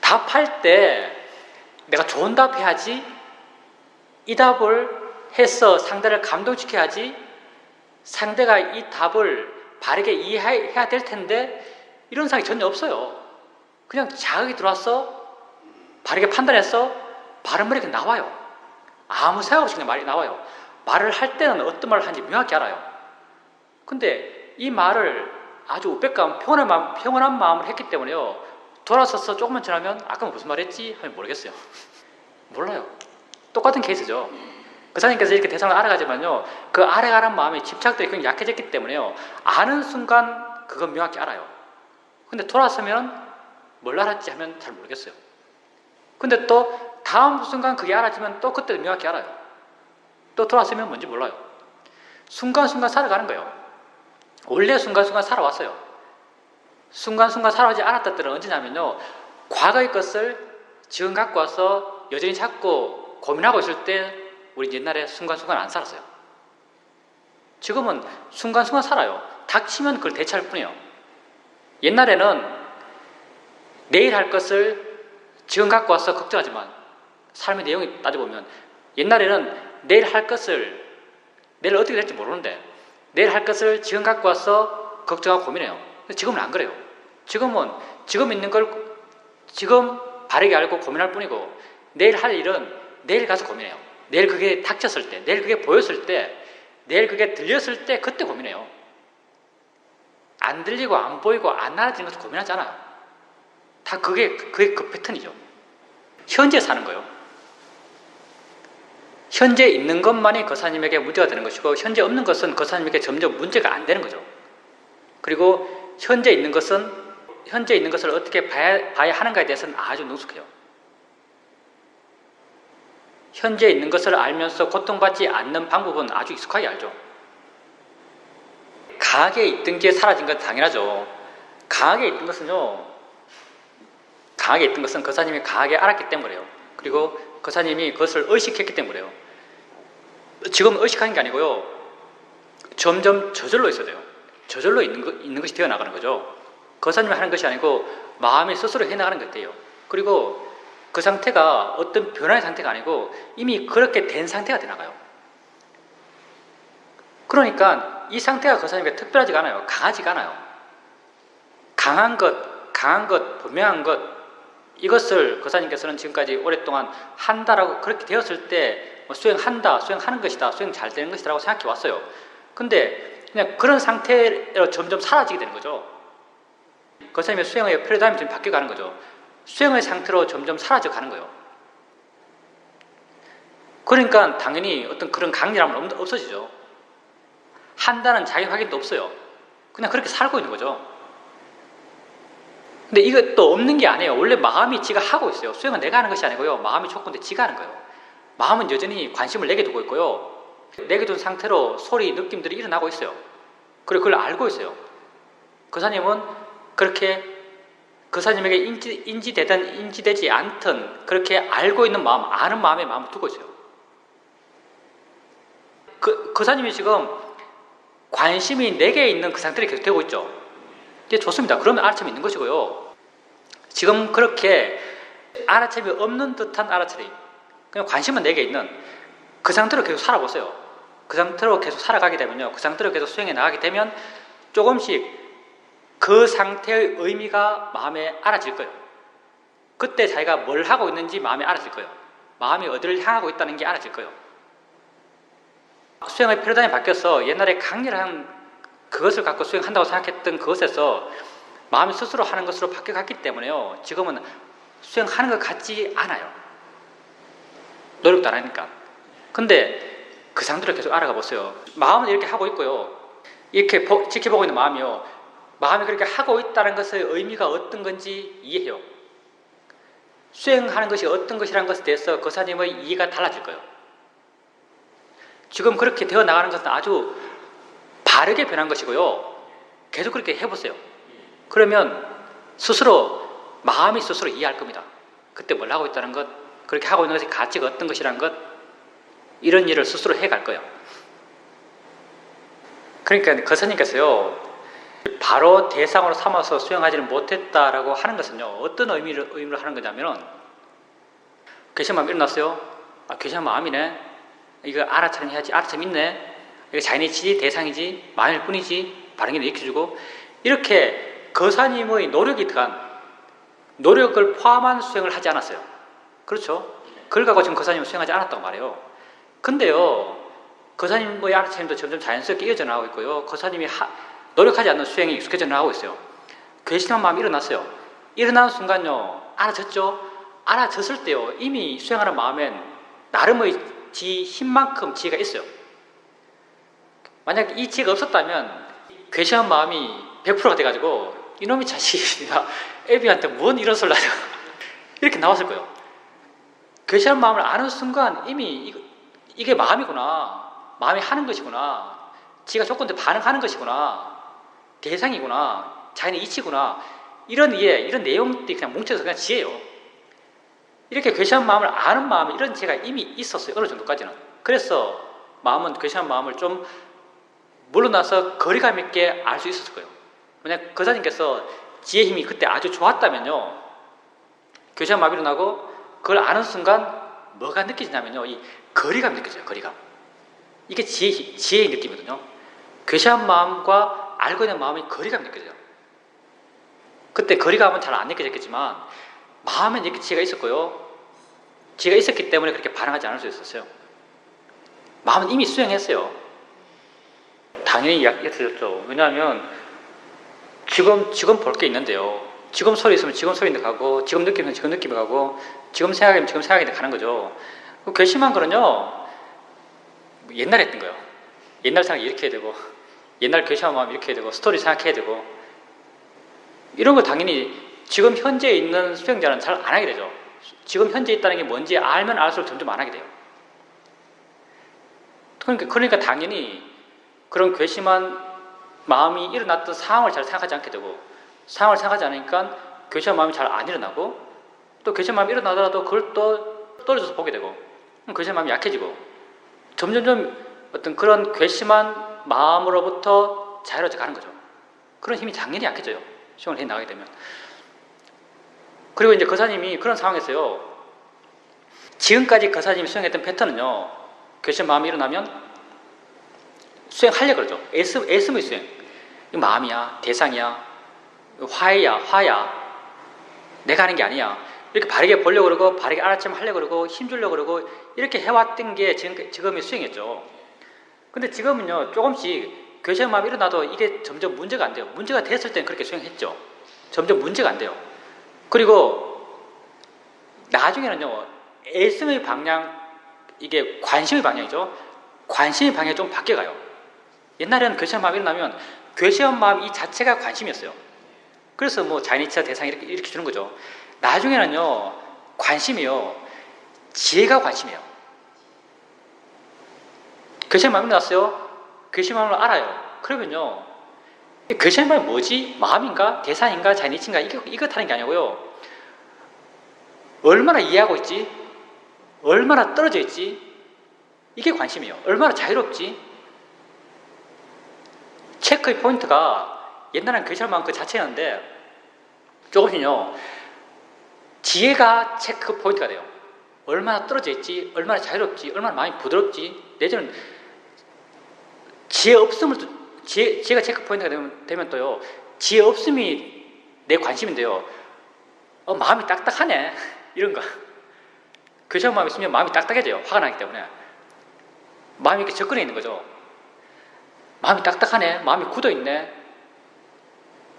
답할 때 내가 좋은 답 해야지 이 답을 해서 상대를 감동시켜야지 상대가 이 답을 바르게 이해해야 될 텐데 이런 생각이 전혀 없어요. 그냥 자극이 들어와서 바르게 판단해서 바른 말이 그냥 나와요. 아무 생각 없이 그냥 말이 나와요. 말을 할 때는 어떤 말을 하는지 명확히 알아요. 근데 이 말을 아주 우백감, 평온한 마음을 했기 때문에요. 돌아서서 조금만 지나면 아까 무슨 말 했지? 하면 모르겠어요. 몰라요. 똑같은 케이스죠. 그 사장님께서 이렇게 대상을 알아가지만요. 그 알아가는 마음이 집착들이 굉장히 약해졌기 때문에요. 아는 순간 그건 명확히 알아요. 근데 돌아서면 뭘 알았지 하면 잘 모르겠어요. 근데 또 다음 순간 그게 알아지면 또 그때도 명확히 알아요. 또 돌아서면 뭔지 몰라요. 순간순간 살아가는 거예요. 원래 순간순간 살아왔어요. 순간순간 살아오지 않았던 때는 언제냐면요. 과거의 것을 지금 갖고 와서 여전히 찾고 고민하고 있을 때 우리 옛날에 순간순간 안 살았어요. 지금은 순간순간 살아요. 닥치면 그걸 대처할 뿐이에요. 옛날에는 내일 할 것을 지금 갖고 와서 걱정하지만 삶의 내용이 따져보면 옛날에는 내일 할 것을 내일 어떻게 될지 모르는데 내일 할 것을 지금 갖고 와서 걱정하고 고민해요. 지금은 안 그래요. 지금은 지금 있는 걸 지금 바르게 알고 고민할 뿐이고 내일 할 일은 내일 가서 고민해요. 내일 그게 닥쳤을 때, 내일 그게 보였을 때, 내일 그게 들렸을 때 그때 고민해요. 안 들리고 안 보이고 안 알아지는 것을 고민하지 않아요. 다 그게 그 패턴이죠. 현재 사는 거예요. 현재 있는 것만이 거사님에게 문제가 되는 것이고 현재 없는 것은 거사님에게 점점 문제가 안 되는 거죠. 그리고 현재 있는 것을 어떻게 봐야 하는가에 대해서는 아주 능숙해요. 현재 있는 것을 알면서 고통받지 않는 방법은 아주 익숙하게 알죠. 강하게 있던 게 사라진 건 당연하죠. 강하게 있던 것은 거사님이 강하게 알았기 때문에요. 그리고 거사님이 그것을 의식했기 때문에요. 지금 의식하는 게 아니고요. 점점 저절로 있어야 돼요. 저절로 있는 것이 되어 나가는 거죠. 거사님이 하는 것이 아니고 마음이 스스로 해나가는 것 같아요. 그리고 그 상태가 어떤 변화의 상태가 아니고 이미 그렇게 된 상태가 돼 나가요. 그러니까 이 상태가 거사님에게 특별하지가 않아요. 강하지가 않아요. 강한 것, 분명한 것 이것을 거사님께서는 지금까지 오랫동안 한다라고 그렇게 되었을 때 수행한다, 수행하는 것이다, 수행 잘 되는 것이다 라고 생각해 왔어요. 근데 그냥 그런 상태로 점점 사라지게 되는 거죠. 거사님의 수행의 패러다임이 좀 바뀌어가는 거죠. 수행의 상태로 점점 사라져 가는 거예요. 그러니까 당연히 어떤 그런 강렬함은 없어지죠. 한다는 자기 확인도 없어요. 그냥 그렇게 살고 있는 거죠. 근데 이것도 없는 게 아니에요. 원래 마음이 지가 하고 있어요. 수행은 내가 하는 것이 아니고요. 마음이 조건데 지가 하는 거예요. 마음은 여전히 관심을 내게 두고 있고요. 내게 둔 상태로 소리, 느낌들이 일어나고 있어요. 그리고 그걸 알고 있어요. 거사님은 그렇게 거사님에게 인지되든 인지되지 않든 그렇게 알고 있는 마음, 아는 마음에 마음을 두고 있어요. 거사님이 지금 관심이 내게 있는 그 상태로 계속 되고 있죠. 이게 좋습니다. 그러면 알아차림이 있는 것이고요. 지금 그렇게 알아차림이 없는 듯한 알아차림, 그냥 관심은 내게 있는 그 상태로 계속 살아보세요. 그 상태로 계속 살아가게 되면요, 그 상태로 계속 수행해 나가게 되면 조금씩 그 상태의 의미가 마음에 알아질 거예요. 그때 자기가 뭘 하고 있는지 마음에 알아질 거예요. 마음이 어디를 향하고 있다는 게 알아질 거예요. 수행의 패러다임이 바뀌어서 옛날에 강렬한 그것을 갖고 수행한다고 생각했던 그것에서 마음이 스스로 하는 것으로 바뀌어갔기 때문에요, 지금은 수행하는 것 같지 않아요. 노력도 안 하니까. 근데 그 상태로 계속 알아가 보세요. 마음은 이렇게 하고 있고요, 이렇게 지켜보고 있는 마음이요, 마음이 그렇게 하고 있다는 것의 의미가 어떤 건지 이해해요. 수행하는 것이 어떤 것이라는 것에 대해서 거사님의 이해가 달라질 거예요. 지금 그렇게 되어 나가는 것은 아주 바르게 변한 것이고요, 계속 그렇게 해보세요. 그러면 스스로, 마음이 스스로 이해할 겁니다. 그때 뭘 하고 있다는 것, 그렇게 하고 있는 것이 가치가 어떤 것이라는 것, 이런 일을 스스로 해갈 거예요. 그러니까 거사님께서요, 바로 대상으로 삼아서 수행하지는 못했다라고 하는 것은요, 어떤 의미로 하는 거냐면은, 괴시한 마음이 일어났어요. 아, 괴시한 마음이네. 이거 알아차림 해야지. 알아차림 있네. 이거 자연이지, 대상이지, 마음일 뿐이지. 바른 게 익혀주고, 이렇게 거사님의 노력이 들어간, 노력을 포함한 수행을 하지 않았어요. 그렇죠? 그걸 갖고 지금 거사님은 수행하지 않았다고 말해요. 근데요, 거사님의 알아차림도 점점 자연스럽게 이어져 나가고 있고요, 거사님이 노력하지 않는 수행이 익숙해져 나가고 있어요. 괴심한 마음이 일어났어요. 일어나는 순간요, 알아졌죠? 알아졌을 때요, 이미 수행하는 마음엔 나름의 지 힘만큼 지혜가 있어요. 만약 이 지혜가 없었다면 괴심한 마음이 100%가 돼가지고 이놈의 자식이나 애비한테 뭔 이런 소리를 하냐 이렇게 나왔을 거예요. 괴심한 마음을 아는 순간 이미 이게 마음이구나, 마음이 하는 것이구나, 지가 조건대 반응하는 것이구나, 대상이구나, 자연의 이치구나, 이런 이해, 이런 내용들이 그냥 뭉쳐서 그냥 지혜예요. 이렇게 괴시한 마음을 아는 마음이, 이런 지혜가 이미 있었어요. 어느 정도까지는. 그래서 마음은, 괴시한 마음을 좀 물러나서 거리감 있게 알 수 있었을 거예요. 만약 거사님께서 지혜 힘이 그때 아주 좋았다면요, 괴시한 마음이 일어나고 그걸 아는 순간 뭐가 느껴지냐면요, 이 거리감이 느껴져요. 거리감. 이게 지혜의 느낌이거든요. 괴시한 마음과 알고 있는 마음이 거리감이 느껴져요. 그때 거리감은 잘 안 느껴졌겠지만 마음엔 이렇게 지혜가 있었고요, 지혜가 있었기 때문에 그렇게 반응하지 않을 수 있었어요. 마음은 이미 수행했어요. 당연히 약해졌죠. 왜냐하면 지금 볼 게 있는데요, 지금 소리 있으면 지금 소리인데 가고, 지금 느낌이면 지금 느낌이 가고, 지금 생각이면 지금 생각인데 가는 거죠. 괘씸한 거는요, 옛날에 했던 거예요. 옛날 생각 이렇게 해야 되고, 옛날 괘씸한 마음 이렇게 해야 되고, 스토리 생각해야 되고, 이런 거 당연히 지금 현재 있는 수행자는 잘 안 하게 되죠. 지금 현재 있다는 게 뭔지 알면 알수록 점점 안 하게 돼요. 그러니까 당연히 그런 괘씸한 마음이 일어났던 상황을 잘 생각하지 않게 되고, 상황을 생각하지 않으니까 괘씸한 마음이 잘 안 일어나고, 또 괘씸한 마음이 일어나더라도 그걸 또 떨어져서 보게 되고, 괘씸한 마음이 약해지고, 점점점 어떤 그런 괘씸한 마음으로부터 자유로워져 가는 거죠. 그런 힘이 당연히 약해져요. 수행을 해 나가게 되면. 그리고 이제 거사님이 그런 상황에서요, 지금까지 거사님이 수행했던 패턴은요, 괘씸한 마음이 일어나면 수행하려고 그러죠. 애씀의 수행. 이거 마음이야, 대상이야, 화야, 내가 하는 게 아니야. 이렇게 바르게 보려고 그러고, 바르게 알아차림 하려고 그러고, 힘주려고 그러고, 이렇게 해왔던 게 지금의 수행이었죠. 근데 지금은요, 조금씩 괘씸한 마음이 일어나도 이게 점점 문제가 안 돼요. 문제가 됐을 때는 그렇게 수행했죠. 점점 문제가 안 돼요. 그리고 나중에는요, 애씀의 방향, 이게 관심의 방향이죠. 관심의 방향이 좀 바뀌어가요. 옛날에는 괘씸한 마음이 일어나면 괘씸한 마음 이 자체가 관심이었어요. 그래서 뭐 자연이치와 대상 이렇게 주는 거죠. 나중에는요, 관심이요, 지혜가 관심이에요. 괴시한 마음이 났어요. 괴시한 마음을 알아요. 그러면요, 괴시한 마음이 뭐지? 마음인가? 대상인가? 자니치인가? 이거 타는 게 아니고요. 얼마나 이해하고 있지? 얼마나 떨어져 있지? 이게 관심이에요. 얼마나 자유롭지? 체크의 포인트가 옛날엔 괴시한 마음 그 자체였는데 조금씩요, 지혜가 체크 포인트가 돼요. 얼마나 떨어져 있지? 얼마나 자유롭지? 얼마나 마음이 부드럽지? 내지는 지혜 없음을 지혜가 체크 포인트가 되면 또요, 지혜 없음이 내 관심인데요. 마음이 딱딱하네. 이런 거. 괴시한 마음이 있으면 마음이 딱딱해져요. 화가 나기 때문에. 마음이 이렇게 접근해 있는 거죠. 마음이 딱딱하네. 마음이 굳어있네.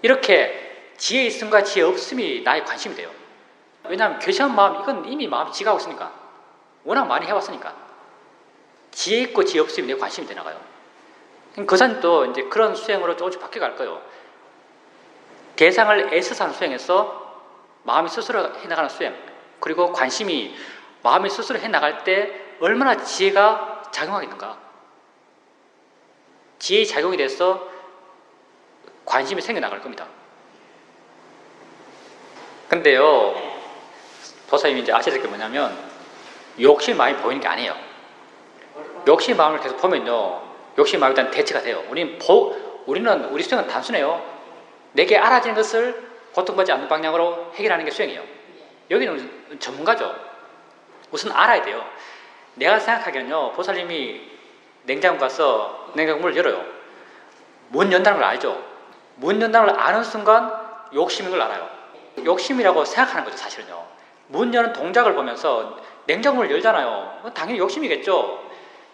이렇게 지혜 있음과 지혜 없음이 나의 관심이 돼요. 왜냐하면 괴시한 마음, 이건 이미 마음이 지가하고 있으니까. 워낙 많이 해왔으니까. 지혜 있고 지혜 없음이 내 관심이 되나가요. 거산도 이제 그런 수행으로 조금씩 바뀌어갈 거예요. 대상을 애써서 하는 수행에서 마음이 스스로 해나가는 수행, 그리고 관심이 마음이 스스로 해나갈 때 얼마나 지혜가 작용하겠는가. 지혜의 작용이 돼서 관심이 생겨나갈 겁니다. 근데요, 도사님이 이제 아셔야 될 게 뭐냐면, 욕심 마음이 보이는 게 아니에요. 욕심 마음을 계속 보면요, 욕심 마음이 일단 대체가 돼요. 우리 수행은 단순해요. 내게 알아지는 것을 고통받지 않는 방향으로 해결하는 게 수행이에요. 여기는 전문가죠. 우선 알아야 돼요. 내가 생각하기에는요, 보살님이 냉장고 가서 냉장고를 열어요. 문 연다는 걸 알죠? 문 연다는 걸 아는 순간 욕심인 걸 알아요. 욕심이라고 생각하는 거죠, 사실은요. 문 여는 동작을 보면서 냉장고를 열잖아요. 당연히 욕심이겠죠.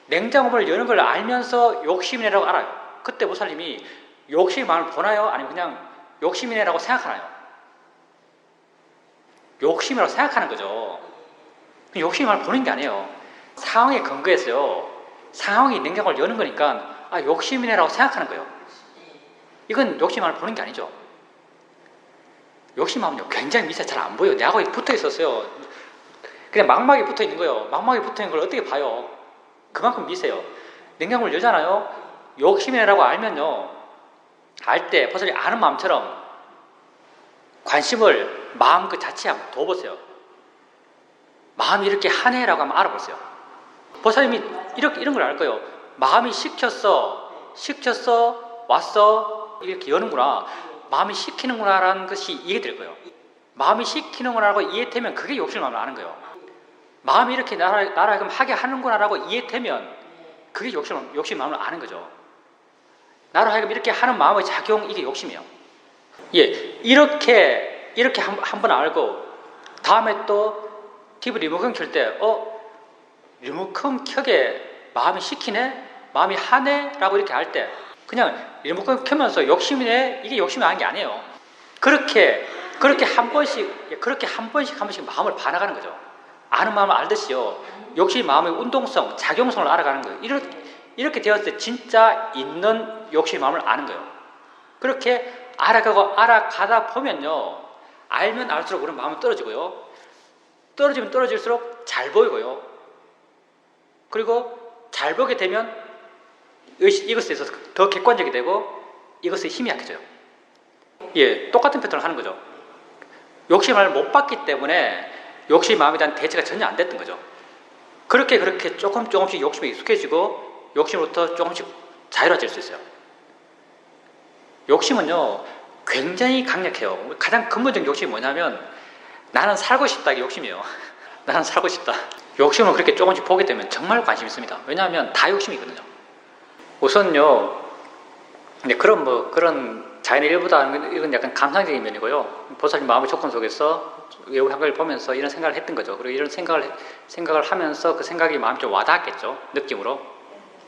냉장고를 여는 걸 알면서 욕심이라고 알아요. 그때 보살님이 욕심의 마음을 보나요? 아니면 그냥 욕심이네라고 생각하나요? 욕심이라고 생각하는 거죠. 욕심의 마음을 보는 게 아니에요. 상황에 근거해서요, 상황이 냉장고를 여는 거니까 욕심이네라고 생각하는 거예요. 이건 욕심의 마음을 보는 게 아니죠. 욕심의 마음은요, 굉장히 미세해. 잘 안 보여요. 내하고 붙어 있었어요. 그냥 망막에 붙어 있는 거예요. 망막에 붙어 있는 걸 어떻게 봐요? 그만큼 미세요. 냉장고를 열잖아요. 욕심이라고 알면요, 알 때 보살이 아는 마음처럼 관심을 마음 그 자체에 한번 둬보세요. 마음이 이렇게 하네라고 한번 알아보세요. 보살님이 이런 걸 알 거예요. 마음이 시켰어, 왔어, 이렇게 여는구나. 마음이 시키는구나라는 것이 이해될 거예요. 마음이 시키는구나라고 이해되면 그게 욕심의 마음을 아는 거예요. 마음이 이렇게 나를 하여금 하게 하는구나라고 이해되면 그게 욕심의 마음을 아는 거죠. 나로 하여금 이렇게 하는 마음의 작용, 이게 욕심이에요. 예, 이렇게 한 번 알고 다음에 또 TV 리모컨 켤 때 리모컨 켜게 마음이 시키네? 마음이 하네? 라고 이렇게 할 때 그냥 리모컨 켜면서 욕심이네? 이게 욕심이 아닌 게 아니에요. 그렇게 한 번씩 마음을 봐나가는 거죠. 아는 마음을 알듯이요, 욕심이 마음의 운동성, 작용성을 알아가는 거예요. 이렇게 되었을 때 진짜 있는 욕심의 마음을 아는 거예요. 그렇게 알아가다 보면요, 알면 알수록 우리는 마음은 떨어지고요, 떨어지면 떨어질수록 잘 보이고요, 그리고 잘 보게 되면 이것에 있어서 더 객관적이 되고 이것에 힘이 약해져요. 예, 똑같은 패턴을 하는 거죠. 욕심을 못 봤기 때문에 욕심의 마음에 대한 대처가 전혀 안 됐던 거죠. 그렇게 조금씩 욕심에 익숙해지고 욕심으로부터 조금씩 자유로워질 수 있어요. 욕심은요, 굉장히 강력해요. 가장 근본적인 욕심이 뭐냐면 나는 살고 싶다, 이게 욕심이에요. 나는 살고 싶다. 욕심을 그렇게 조금씩 보게 되면 정말 관심이 있습니다. 왜냐하면 다 욕심이거든요. 우선요, 그런 자연의 일부다, 이건 약간 감상적인 면이고요. 보살님 마음의 조건 속에서 외부 환경을 보면서 이런 생각을 했던 거죠. 그리고 이런 생각을 하면서 그 생각이 마음에 좀 와닿았겠죠. 느낌으로.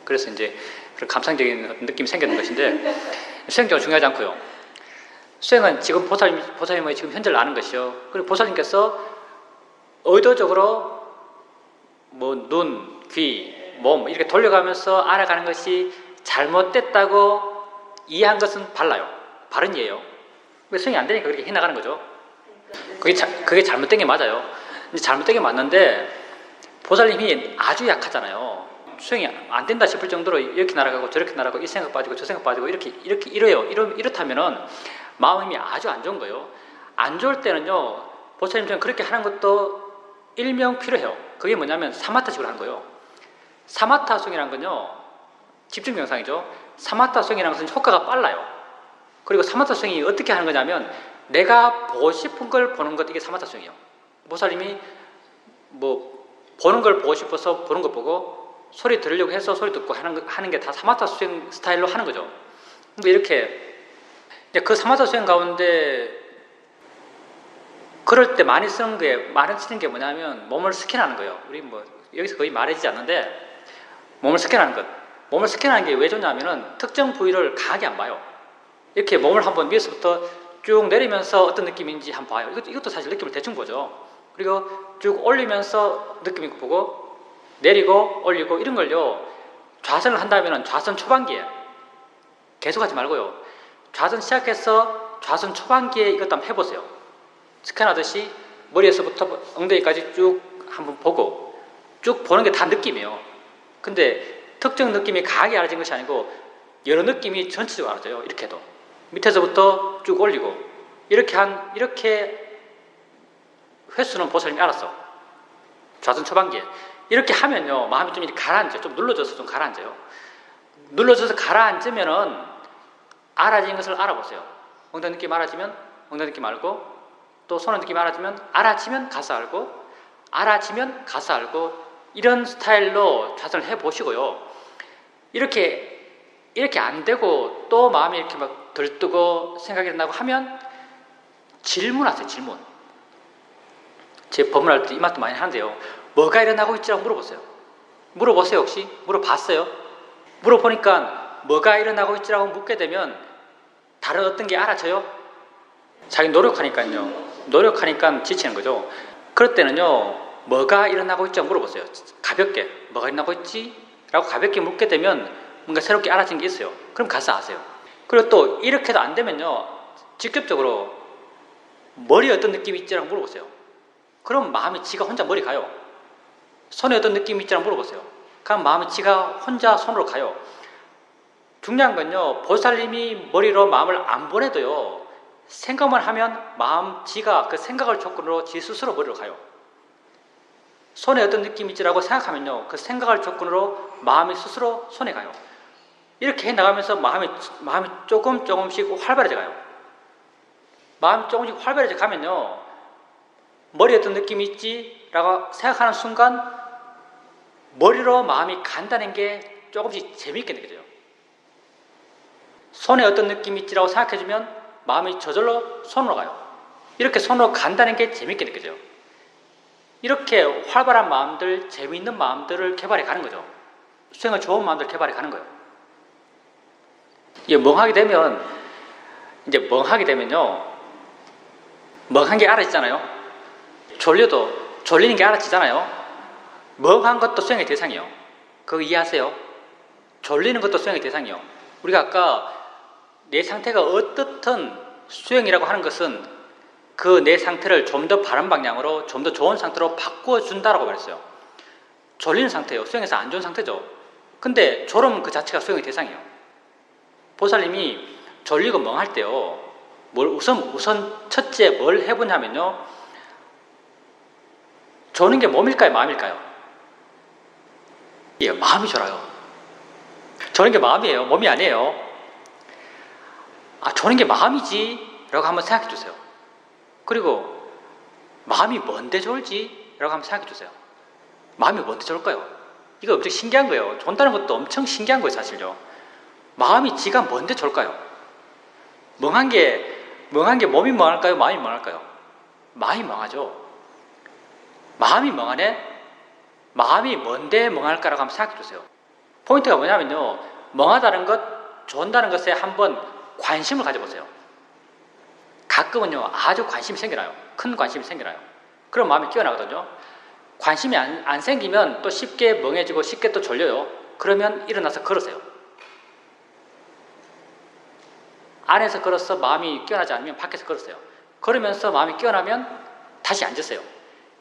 그래서 이제 그런 감상적인 느낌이 생기는 것인데, 수행적으로 중요하지 않고요. 수행은 지금 보살님의 지금 현재를 아는 것이요. 그리고 보살님께서 의도적으로 눈, 귀, 몸 이렇게 돌려가면서 알아가는 것이 잘못됐다고 이해한 것은 발라요. 바른 이해예요. 수행이 안 되니까 그렇게 해나가는 거죠. 그게 잘못된 게 맞아요. 근데 잘못된 게 맞는데 보살님이 아주 약하잖아요. 수행이 안 된다 싶을 정도로 이렇게 날아가고 저렇게 날아가고 이 생각 빠지고 저 생각 빠지고 이렇게 이렇다면은 마음이 아주 안 좋은 거예요. 안 좋을 때는요, 보살님처럼 그렇게 하는 것도 일명 필요해요. 그게 뭐냐면 사마타식으로 하는 거예요. 사마타 수행이라는 건요, 집중 명상이죠. 사마타 수행이라는 것은 효과가 빨라요. 그리고 사마타 수행이 어떻게 하는 거냐면 내가 보고 싶은 걸 보는 것, 이게 사마타 수행이에요. 보살님이 뭐 보는 걸 보고 싶어서 보는 거 보고 소리 들으려고 해서 소리 듣고 하는 게 다 사마타 수행 스타일로 하는 거죠. 근데 이렇게 그 사마타 수행 가운데 그럴 때 많이 쓰는 게 뭐냐면 몸을 스캔하는 거예요. 우리 뭐 여기서 거의 말해지지 않는데 몸을 스캔하는 것. 몸을 스캔하는 게 왜 좋냐면은 특정 부위를 강하게 안 봐요. 이렇게 몸을 한번 위에서부터 쭉 내리면서 어떤 느낌인지 한번 봐요. 이것도 사실 느낌을 대충 보죠. 그리고 쭉 올리면서 느낌 있고 보고 내리고 올리고 이런 걸요, 좌선을 한다면 좌선 초반기에 계속하지 말고요, 좌선 시작해서 좌선 초반기에 이것도 한번 해보세요. 스캔하듯이 머리에서부터 엉덩이까지 쭉 한번 보고 쭉 보는 게 다 느낌이에요. 근데 특정 느낌이 강하게 알아진 것이 아니고 여러 느낌이 전체적으로 알아져요. 이렇게 해도 밑에서부터 쭉 올리고 이렇게 횟수는 보살님이 알았어. 좌선 초반기에 이렇게 하면요, 마음이 좀 이렇게 가라앉아요. 좀 눌러져서 좀 가라앉아요. 눌러져서 가라앉으면은 알아진 것을 알아보세요. 엉덩이 느낌 알아지면 엉덩이 느낌 알고, 또 손의 느낌 알아지면 알아지면 가서 알고, 알아지면 가서 알고, 이런 스타일로 좌선을 해보시고요. 이렇게 안 되고 또 마음이 이렇게 막 들뜨고 생각이 나고 하면 질문하세요. 질문. 제 법문할 때 이 말도 많이 하는데요, 뭐가 일어나고 있지라고 물어보세요. 물어보세요. 혹시 물어봤어요? 물어보니까 뭐가 일어나고 있지라고 묻게 되면 다른 어떤 게 알아져요? 자기 노력하니까 지치는 거죠. 그럴 때는요, 뭐가 일어나고 있지라고 물어보세요. 가볍게 뭐가 일어나고 있지? 라고 가볍게 묻게 되면 뭔가 새롭게 알아진 게 있어요. 그럼 가서 아세요. 그리고 또 이렇게도 안 되면요, 직접적으로 머리에 어떤 느낌이 있지라고 물어보세요. 그럼 마음이 지가 혼자 머리 가요. 손에 어떤 느낌이 있지라고 물어보세요. 그럼 마음이 지가 혼자 손으로 가요. 중요한 건요, 보살님이 머리로 마음을 안 보내도요, 생각만 하면 지가 그 생각을 조건으로 지 스스로 머리로 가요. 손에 어떤 느낌이 있지라고 생각하면요, 그 생각을 조건으로 마음이 스스로 손에 가요. 이렇게 해나가면서 마음이 조금씩 활발해져 가요. 마음이 조금씩 활발해져 가면요, 머리에 어떤 느낌이 있지라고 생각하는 순간 머리로 마음이 간다는 게 조금씩 재미있게 느껴져요. 손에 어떤 느낌이 있지라고 생각해주면 마음이 저절로 손으로 가요. 이렇게 손으로 간다는 게 재미있게 느껴져요. 이렇게 활발한 마음들, 재미있는 마음들을 개발해 가는 거죠. 수행을 좋은 마음들 개발해 가는 거예요. 이게 멍하게 되면요, 멍한 게 알아지잖아요. 졸려도 졸리는 게 알아지잖아요. 멍한 것도 수행의 대상이에요. 그거 이해하세요? 졸리는 것도 수행의 대상이에요. 우리가 아까 내 상태가 어떻든 수행이라고 하는 것은 그 내 상태를 좀 더 바른 방향으로, 좀 더 좋은 상태로 바꿔준다라고 말했어요. 졸리는 상태예요. 수행에서 안 좋은 상태죠. 근데 졸음 그 자체가 수행의 대상이에요. 보살님이 졸리고 멍할 때요, 우선 첫째 뭘 해보냐면요, 조는 게 몸일까요, 마음일까요? 예, 마음이 졸아요. 조는 게 마음이에요. 몸이 아니에요. 조는 게 마음이지 라고 한번 생각해 주세요. 그리고 마음이 뭔데 졸지? 라고 한번 생각해 주세요. 마음이 뭔데 졸까요? 이거 엄청 신기한 거예요. 존다는 것도 엄청 신기한 거예요, 사실요. 마음이 지가 뭔데 졸까요? 멍한 게 몸이 멍할까요? 마음이 멍할까요? 마음이 멍하죠. 마음이 멍하네? 마음이 뭔데 멍할까라고 한번 생각해 주세요. 포인트가 뭐냐면요, 멍하다는 것, 존다는 것에 한번 관심을 가져보세요. 가끔은요, 아주 관심이 생겨나요. 큰 관심이 생겨나요. 그럼 마음이 깨어나거든요. 관심이 안 생기면 또 쉽게 멍해지고 쉽게 또 졸려요. 그러면 일어나서 걸으세요. 안에서 걸어서 마음이 깨어나지 않으면 밖에서 걸으세요. 걸으면서 마음이 깨어나면 다시 앉으세요.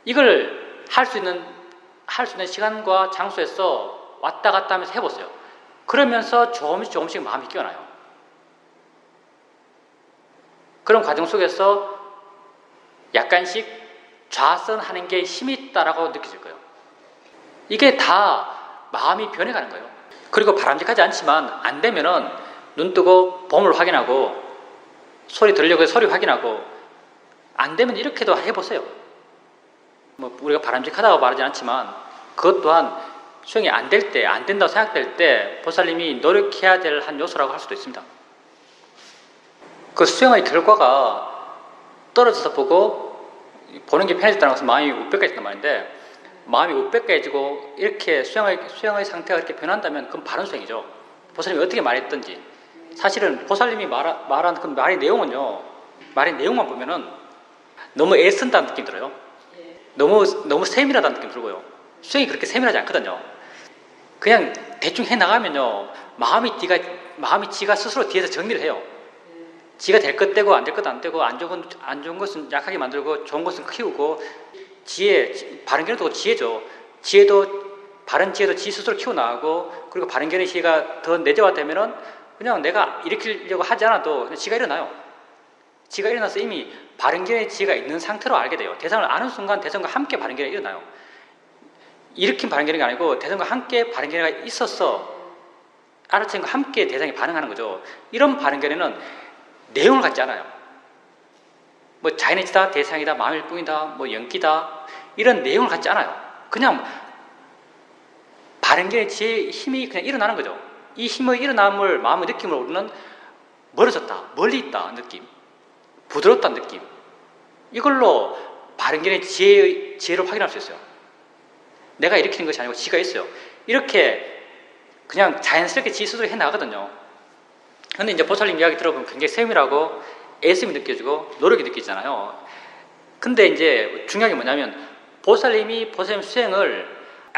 이걸 할 수 있는 시간과 장소에서 왔다 갔다 하면서 해보세요. 그러면서 조금씩 마음이 깨어나요. 그런 과정 속에서 약간씩 좌선하는 게 힘이 있다라고 느껴질 거예요. 이게 다 마음이 변해가는 거예요. 그리고 바람직하지 않지만 안 되면은 눈 뜨고 봄을 확인하고 소리 들으려고 해서 소리 확인하고 안 되면 이렇게도 해보세요. 뭐 우리가 바람직하다고 말하지 않지만 그것 또한 수행이 안 될 때, 안 된다고 생각될 때 보살님이 노력해야 될 한 요소라고 할 수도 있습니다. 그 수행의 결과가 떨어져서 보는 게 편해졌다는 것은 마음이 우백해진단 말인데 마음이 우백해지고 이렇게 수행의 상태가 이렇게 변한다면 그건 바른 수행이죠. 보살님이 어떻게 말했든지 사실은 보살님이 말한 그 말의 내용은요, 말의 내용만 보면은 너무 애쓴다는 느낌이 들어요. 너무 세밀하다는 느낌이 들고요. 수행이 그렇게 세밀하지 않거든요. 그냥 대충 해 나가면요, 마음이 지가 스스로 뒤에서 정리를 해요. 지가 될 것 떼고 안 될 것 안 떼고 안 좋은 것은 약하게 만들고 좋은 것은 키우고 바른 견해도 지혜죠. 바른 지혜도 지 스스로 키워나가고 그리고 바른 견해 지혜가 더 내재화되면은 그냥 내가 일으키려고 하지 않아도 그냥 지가 일어나요. 지가 일어나서 이미 바른 견해 지혜가 있는 상태로 알게 돼요. 대상을 아는 순간 대상과 함께 바른 견해가 일어나요. 일으킨 바른 견해가 아니고 대상과 함께 바른 견해가 있어서 알아챈 과 함께 대상이 반응하는 거죠. 이런 바른 견해는 내용을 갖지 않아요. 뭐 자연이다, 대상이다, 마음일 뿐이다, 뭐 연기다 이런 내용을 갖지 않아요. 그냥 바른 견해 지혜의 힘이 그냥 일어나는 거죠. 이 힘의 일어남을 마음의 느낌으로 우리는 멀어졌다, 멀리 있다 느낌, 부드럽다는 느낌, 이걸로 바른 견해 지혜를 확인할 수 있어요. 내가 일으키는 것이 아니고 지가 있어요. 이렇게 그냥 자연스럽게 지 스스로 해나가거든요. 근데 이제 보살님 이야기 들어보면 굉장히 세밀하고 애씀이 느껴지고 노력이 느껴지잖아요. 근데 이제 중요한 게 뭐냐면 보살님 수행을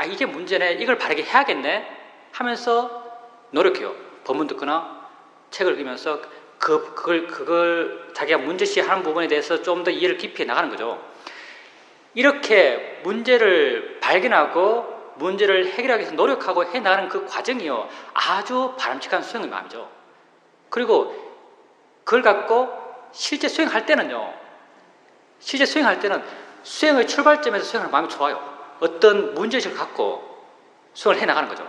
이게 문제네, 이걸 바르게 해야겠네 하면서 노력해요. 법문 듣거나 책을 읽으면서 그걸 자기가 문제시 하는 부분에 대해서 좀 더 이해를 깊이 해 나가는 거죠. 이렇게 문제를 발견하고 문제를 해결하기 위해서 노력하고 해 나가는 그 과정이요, 아주 바람직한 수행의 마음이죠. 그리고 그걸 갖고 실제 수행할 때는 수행의 출발점에서 수행하는 마음이 좋아요. 어떤 문제의식을 갖고 수행을 해 나가는 거죠.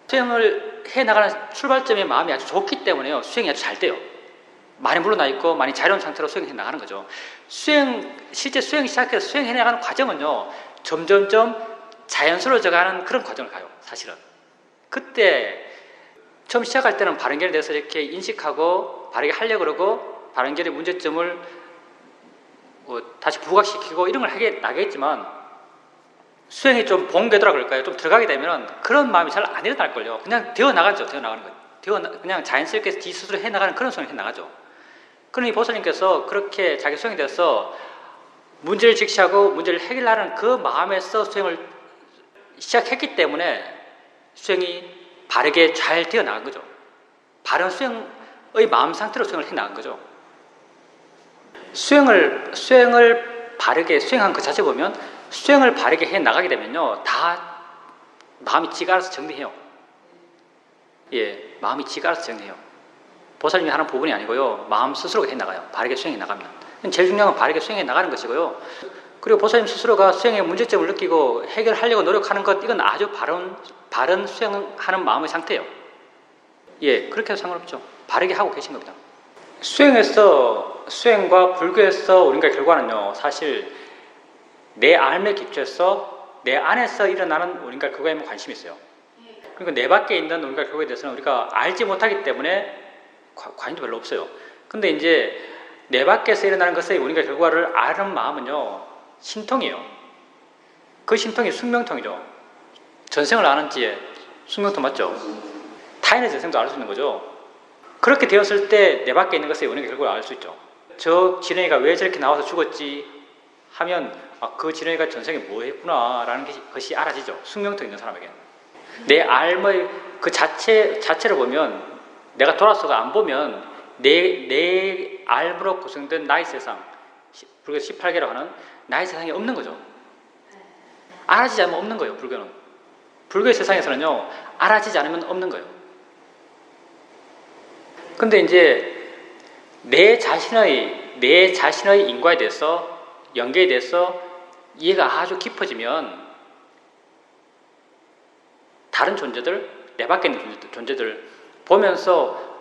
수행을 해 나가는 출발점의 마음이 아주 좋기 때문에요, 수행이 아주 잘 돼요. 많이 물러나 있고 많이 자유로운 상태로 수행해 나가는 거죠. 실제 수행 시작해서 수행해 나가는 과정은요, 점점점 자연스러워져가는 그런 과정을 가요. 사실은 그때 처음 시작할 때는 바른 견해에 대해서 이렇게 인식하고 바르게 하려고 그러고 바른 견해의 문제점을 다시 부각시키고 이런 걸 하게 나겠지만 수행이 좀 봉되더라 그럴까요? 좀 들어가게 되면 그런 마음이 잘 안 일어날걸요. 그냥 되어나가죠. 되어나가는 거예요. 그냥 자연스럽게 지 스스로 해나가는 그런 수행을 해나가죠. 그러니 보살님께서 그렇게 자기 수행에 대해서 문제를 직시하고 문제를 해결하는 그 마음에서 수행을 시작했기 때문에 수행이 바르게 잘 되어 나간 거죠. 바른 수행의 마음 상태로 수행을 해 나간 거죠. 수행을 바르게 수행한 그 자체 보면 수행을 바르게 해 나가게 되면요, 다 마음이 지가 알아서 정리해요. 예, 마음이 지가 알아서 정리해요. 보살님이 하는 부분이 아니고요, 마음 스스로가 해 나가요. 바르게 수행해 나가면. 제일 중요한 건 바르게 수행해 나가는 것이고요. 그리고 보살님 스스로가 수행의 문제점을 느끼고 해결하려고 노력하는 것, 이건 아주 바른 수행하는 마음의 상태예요. 예, 그렇게 해도 상관없죠. 바르게 하고 계신 겁니다. 수행과 불교에서 우리가 결과는요, 사실 내 삶의 기초에서 내 안에서 일어나는 우리가 그거에 관심이 있어요. 그리고 내 밖에 있는 우리가 그거에 대해서는 우리가 알지 못하기 때문에 관심도 별로 없어요. 근데 이제 내 밖에서 일어나는 것의 우리가 결과를 아는 마음은요, 신통이에요. 그 신통이 숙명통이죠. 전생을 아는 지혜, 숙명통 맞죠? 타인의 전생도 알 수 있는 거죠. 그렇게 되었을 때 내 밖에 있는 것의 우리가 결과를 알 수 있죠. 저 지렁이가 왜 저렇게 나와서 죽었지 하면 그 지렁이가 전생에 뭐 했구나 라는 것이 알아지죠. 숙명통 있는 사람에게는. 내 삶의 그 자체를 보면, 내가 돌아서서 안 보면 내 삶으로 구성된 나의 세상, 불교 18개라고 하는 나의 세상이 없는 거죠. 알아지지 않으면 없는 거예요. 불교는 불교의 세상에서는요, 알아지지 않으면 없는 거예요. 근데 이제 내 자신의 인과에 대해서, 연계에 대해서 이해가 아주 깊어지면 다른 존재들, 내 밖에 있는 존재들 보면서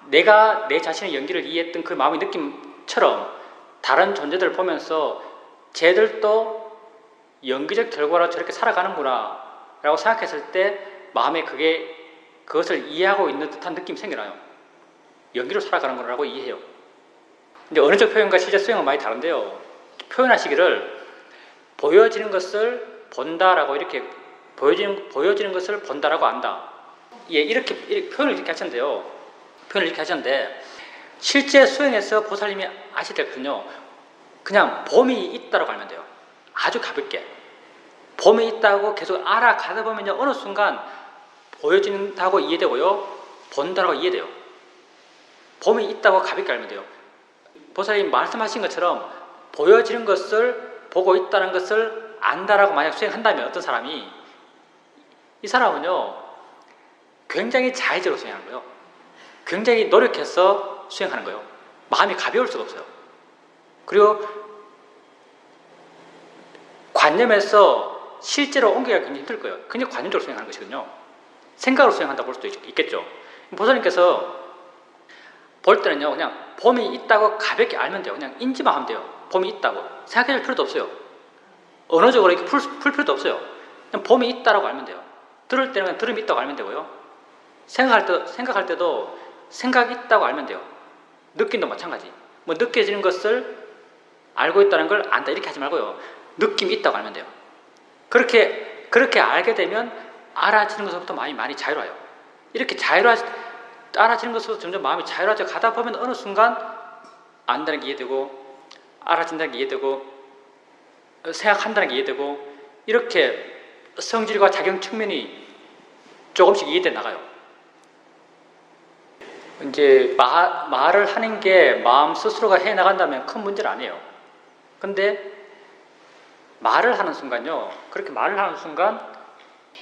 내가 내 자신의 연기를 이해했던 그 마음의 느낌처럼 다른 존재들을 보면서 쟤들도 연기적 결과로 저렇게 살아가는구나 라고 생각했을 때 마음에 그것을 이해하고 있는 듯한 느낌이 생겨나요. 연기로 살아가는 거라고 이해해요. 근데 언어적 표현과 실제 수행은 많이 다른데요. 표현하시기를 보여지는 것을 본다라고 이렇게 보여지는 것을 본다라고 안다. 예, 이렇게 표현을 이렇게 하셨는데요. 표현을 이렇게 하셨는데 실제 수행에서 보살님이 아셔야 될 것은요. 그냥 봄이 있다라고 알면 돼요. 아주 가볍게. 봄이 있다고 계속 알아가다 보면요. 어느 순간 보여진다고 이해되고요. 본다라고 이해돼요. 봄이 있다고 가볍게 알면 돼요. 보살님 말씀하신 것처럼 보여지는 것을 보고 있다는 것을 안다라고 만약 수행한다면 어떤 사람이 이 사람은요. 굉장히 자의적으로 수행하는 거예요. 굉장히 노력해서 수행하는 거예요. 마음이 가벼울 수가 없어요. 그리고 관념에서 실제로 옮기기가 굉장히 힘들 거예요. 굉장히 관념적으로 수행하는 것이거든요. 생각으로 수행한다고 볼 수도 있겠죠. 보살님께서 볼 때는요. 그냥 봄이 있다고 가볍게 알면 돼요. 그냥 인지만 하면 돼요. 봄이 있다고. 생각해줄 필요도 없어요. 언어적으로 이렇게 풀 필요도 없어요. 그냥 봄이 있다라고 알면 돼요. 들을 때는 그냥 들음이 있다고 알면 되고요. 생각할 때도 생각이 있다고 알면 돼요. 느낌도 마찬가지. 뭐 느껴지는 것을 알고 있다는 걸 안다 이렇게 하지 말고요. 느낌이 있다고 알면 돼요. 그렇게 알게 되면 알아지는 것부터 많이 자유로워요. 이렇게 알아지는 것으로 점점 마음이 자유로워져 가다 보면 어느 순간 안다는 게 이해되고 알아진다는 게 이해되고 생각한다는 게 이해되고 이렇게 성질과 작용 측면이 조금씩 이해돼 나가요. 이제 말을 하는 게 마음 스스로가 해 나간다면 큰 문제는 아니에요. 근데 말을 하는 순간요. 그렇게 말을 하는 순간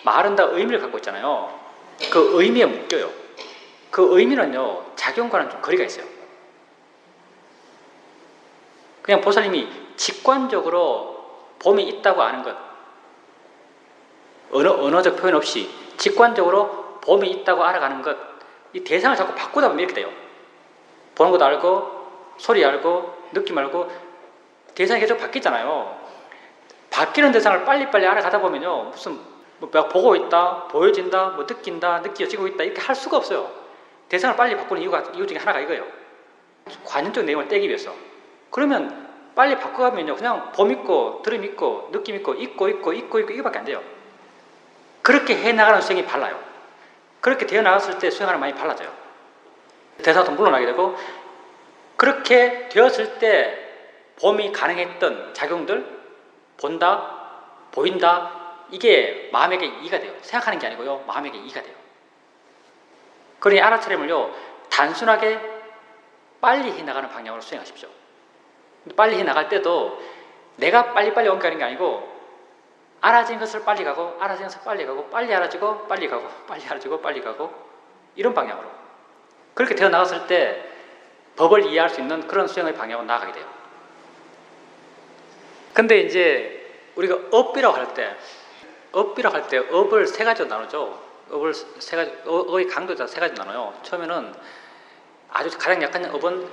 말은 다 의미를 갖고 있잖아요. 그 의미에 묶여요. 그 의미는요. 작용과는 좀 거리가 있어요. 그냥 보살님이 직관적으로 봄이 있다고 아는 것 언어적 표현 없이 직관적으로 봄이 있다고 알아가는 것 이 대상을 자꾸 바꾸다 보면 이렇게 돼요. 보는 것도 알고 소리 알고 느낌 알고 대상이 계속 바뀌잖아요. 바뀌는 대상을 빨리빨리 알아가다 보면요. 무슨 뭐 보고 있다, 보여진다, 뭐 느낀다, 느껴지고 있다 이렇게 할 수가 없어요. 대상을 빨리 바꾸는 이유 중에 하나가 이거예요. 관념적 내용을 떼기 위해서. 그러면 빨리 바꿔가면요. 그냥 봄 있고 들음 있고 느낌 있고 있고 이거밖에 안 돼요. 그렇게 해나가는 수행이 발라요. 그렇게 되어 나갔을 때 수행하는 많이 발라져요. 대상도 물러나게 되고 그렇게 되었을 때 봄이 가능했던 작용들 본다, 보인다 이게 마음에게 이해가 돼요. 생각하는 게 아니고요. 마음에게 이해가 돼요. 그러니 알아차림을요. 단순하게 빨리 해나가는 방향으로 수행하십시오. 빨리 해나갈 때도 내가 빨리빨리 옮겨가는 게 아니고 알아진 것을 빨리 가고 알아진 것을 빨리 가고 빨리 알아지고 빨리 가고 빨리 알아지고 빨리 가고 이런 방향으로 그렇게 되어 나갔을 때 법을 이해할 수 있는 그런 수행의 방향으로 나아가게 돼요. 근데 이제 우리가 업이라고 할 때 업을 세 가지로 나누죠. 업의 강도가 세 가지로 나눠요. 처음에는 아주 가장 약한 업은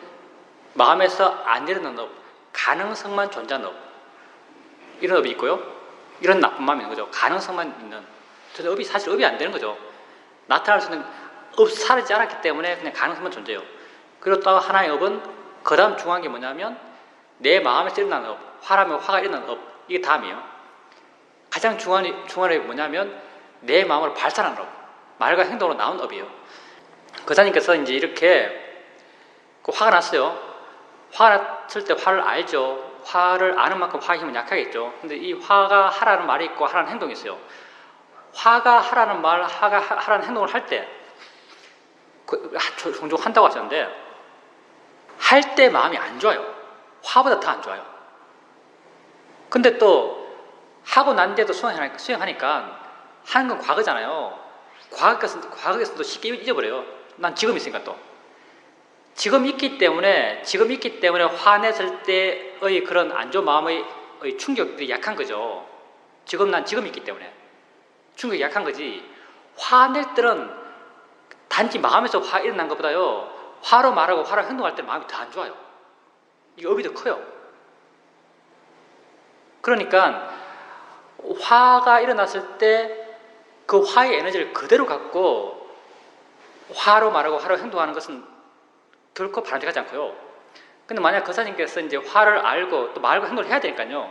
마음에서 안 내려놓는 업, 가능성만 존재하는 업 이런 업이 있고요. 이런 나쁜 마음이 있는 거죠. 가능성만 있는. 사실 업이 안 되는 거죠. 나타날 수 있는 사라지지 않았기 때문에 그냥 가능성만 존재해요. 그리고 또 하나의 업은 그 다음 중요한 게 뭐냐면 내 마음에서 일어나는 업, 화라면 화가 일어나는 업 이게 다음이에요. 가장 중요한 게 뭐냐면 내 마음을 발산하는 업, 말과 행동으로 나온 업이에요. 거사님께서 이제 이렇게 화가 났어요. 화가 났을 때 화를 알죠. 화를 아는 만큼 화의 힘은 약하겠죠. 근데 이 화가 하라는 말이 있고 하라는 행동이 있어요. 화가 하라는 말, 화가 하라는 행동을 할 때 종종 한다고 하셨는데 할 때 마음이 안 좋아요. 화보다 더 안 좋아요. 근데 또 하고 난 뒤에도 수행하니까 하는 건 과거잖아요. 과거에서도 쉽게 잊어버려요. 난 지금 있으니까 또. 지금 있기 때문에 화냈을 때의 그런 안 좋은 마음의 충격들이 약한 거죠. 난 지금 있기 때문에 충격이 약한 거지. 화낼 때는 단지 마음에서 화 일어난 것보다요, 화로 말하고 화로 행동할 때 마음이 더 안 좋아요. 이게 업이 더 커요. 그러니까 화가 일어났을 때 그 화의 에너지를 그대로 갖고 화로 말하고 화로 행동하는 것은 결코 바람직하지 않고요. 근데 만약 거사님께서 이제 화를 알고 또 말고 행동을 해야 되니까요.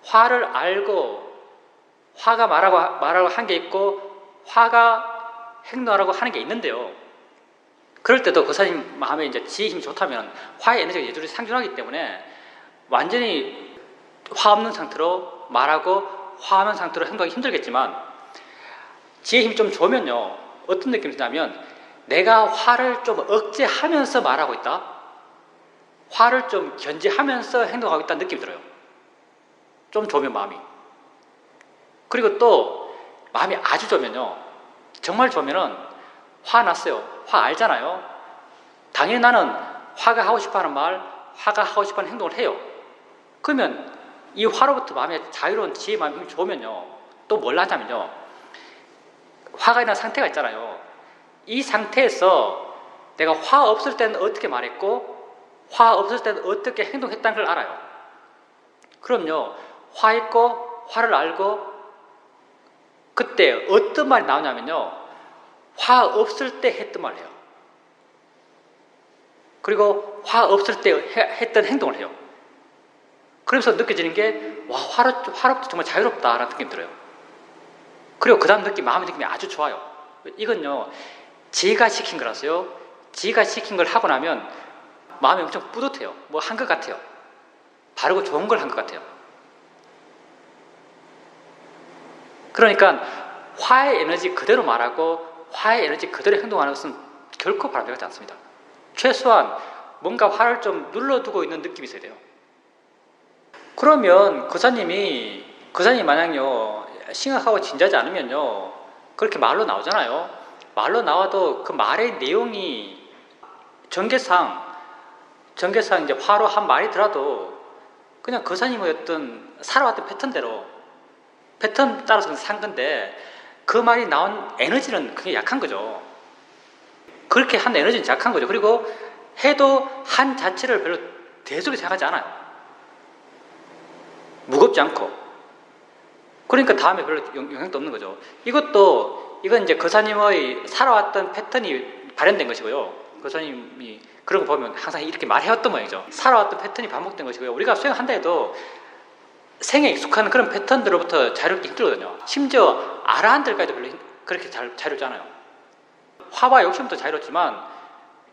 화를 알고 화가 말하고 한 게 있고 화가 행동하라고 하는 게 있는데요. 그럴 때도 거사님 마음에 이제 지혜 힘이 좋다면 화의 에너지가 예술이 상존하기 때문에 완전히 화 없는 상태로 말하고 화 없는 상태로 행동하기 힘들겠지만 지혜 힘이 좀 좋으면요. 어떤 느낌이 드냐면 내가 화를 좀 억제하면서 말하고 있다. 화를 좀 견제하면서 행동하고 있다는 느낌이 들어요. 좀 좋으면 마음이. 그리고 또 마음이 아주 좋으면요. 정말 좋으면은 화 났어요. 화 알잖아요. 당연히 나는 화가 하고 싶어하는 말, 화가 하고 싶어하는 행동을 해요. 그러면 이 화로부터 마음에 자유로운 지혜의 마음이 힘이 좋으면요. 또 뭘 하냐면요. 화가 일어난 상태가 있잖아요. 이 상태에서 내가 화 없을 때는 어떻게 말했고 화 없을 때는 어떻게 행동했다는 걸 알아요. 그럼요. 화 있고 화를 알고 그때 어떤 말이 나오냐면요. 화 없을 때 했던 말을 해요. 그리고 화 없을 때 했던 행동을 해요. 그러면서 느껴지는 게 와, 화로부터 정말 자유롭다라는 느낌이 들어요. 그리고 그 다음 마음의 느낌이 아주 좋아요. 이건요. 지가 시킨 거라서요. 지가 시킨 걸 하고 나면 마음이 엄청 뿌듯해요. 뭐 한 것 같아요. 바르고 좋은 걸 한 것 같아요. 그러니까 화의 에너지 그대로 말하고 화의 에너지 그대로 행동하는 것은 결코 바람직하지 않습니다. 최소한 뭔가 화를 좀 눌러두고 있는 느낌이 있어야 돼요. 그러면 거사님이 만약요 심각하고 진지하지 않으면요 그렇게 말로 나오잖아요. 말로 나와도 그 말의 내용이 전개상 이제 화로 한 말이더라도 그냥 거사님의 어떤 살아왔던 패턴 따라서 산 건데 그 말이 나온 에너지는 그게 약한 거죠. 그렇게 한 에너지는 약한 거죠. 그리고 해도 한 자체를 별로 대수롭게 생각하지 않아요. 무겁지 않고. 그러니까 다음에 별로 영향도 없는 거죠. 이건 이제 거사님의 살아왔던 패턴이 발현된 것이고요. 거사님이 그런 거 보면 항상 이렇게 말해왔던 모양이죠. 살아왔던 패턴이 반복된 것이고요. 우리가 수행한다 해도 생에 익숙한 그런 패턴들로부터 자유롭기 힘들거든요. 심지어 아라한들까지도 별로 그렇게 자유롭지 않아요. 화와 욕심부터 자유롭지만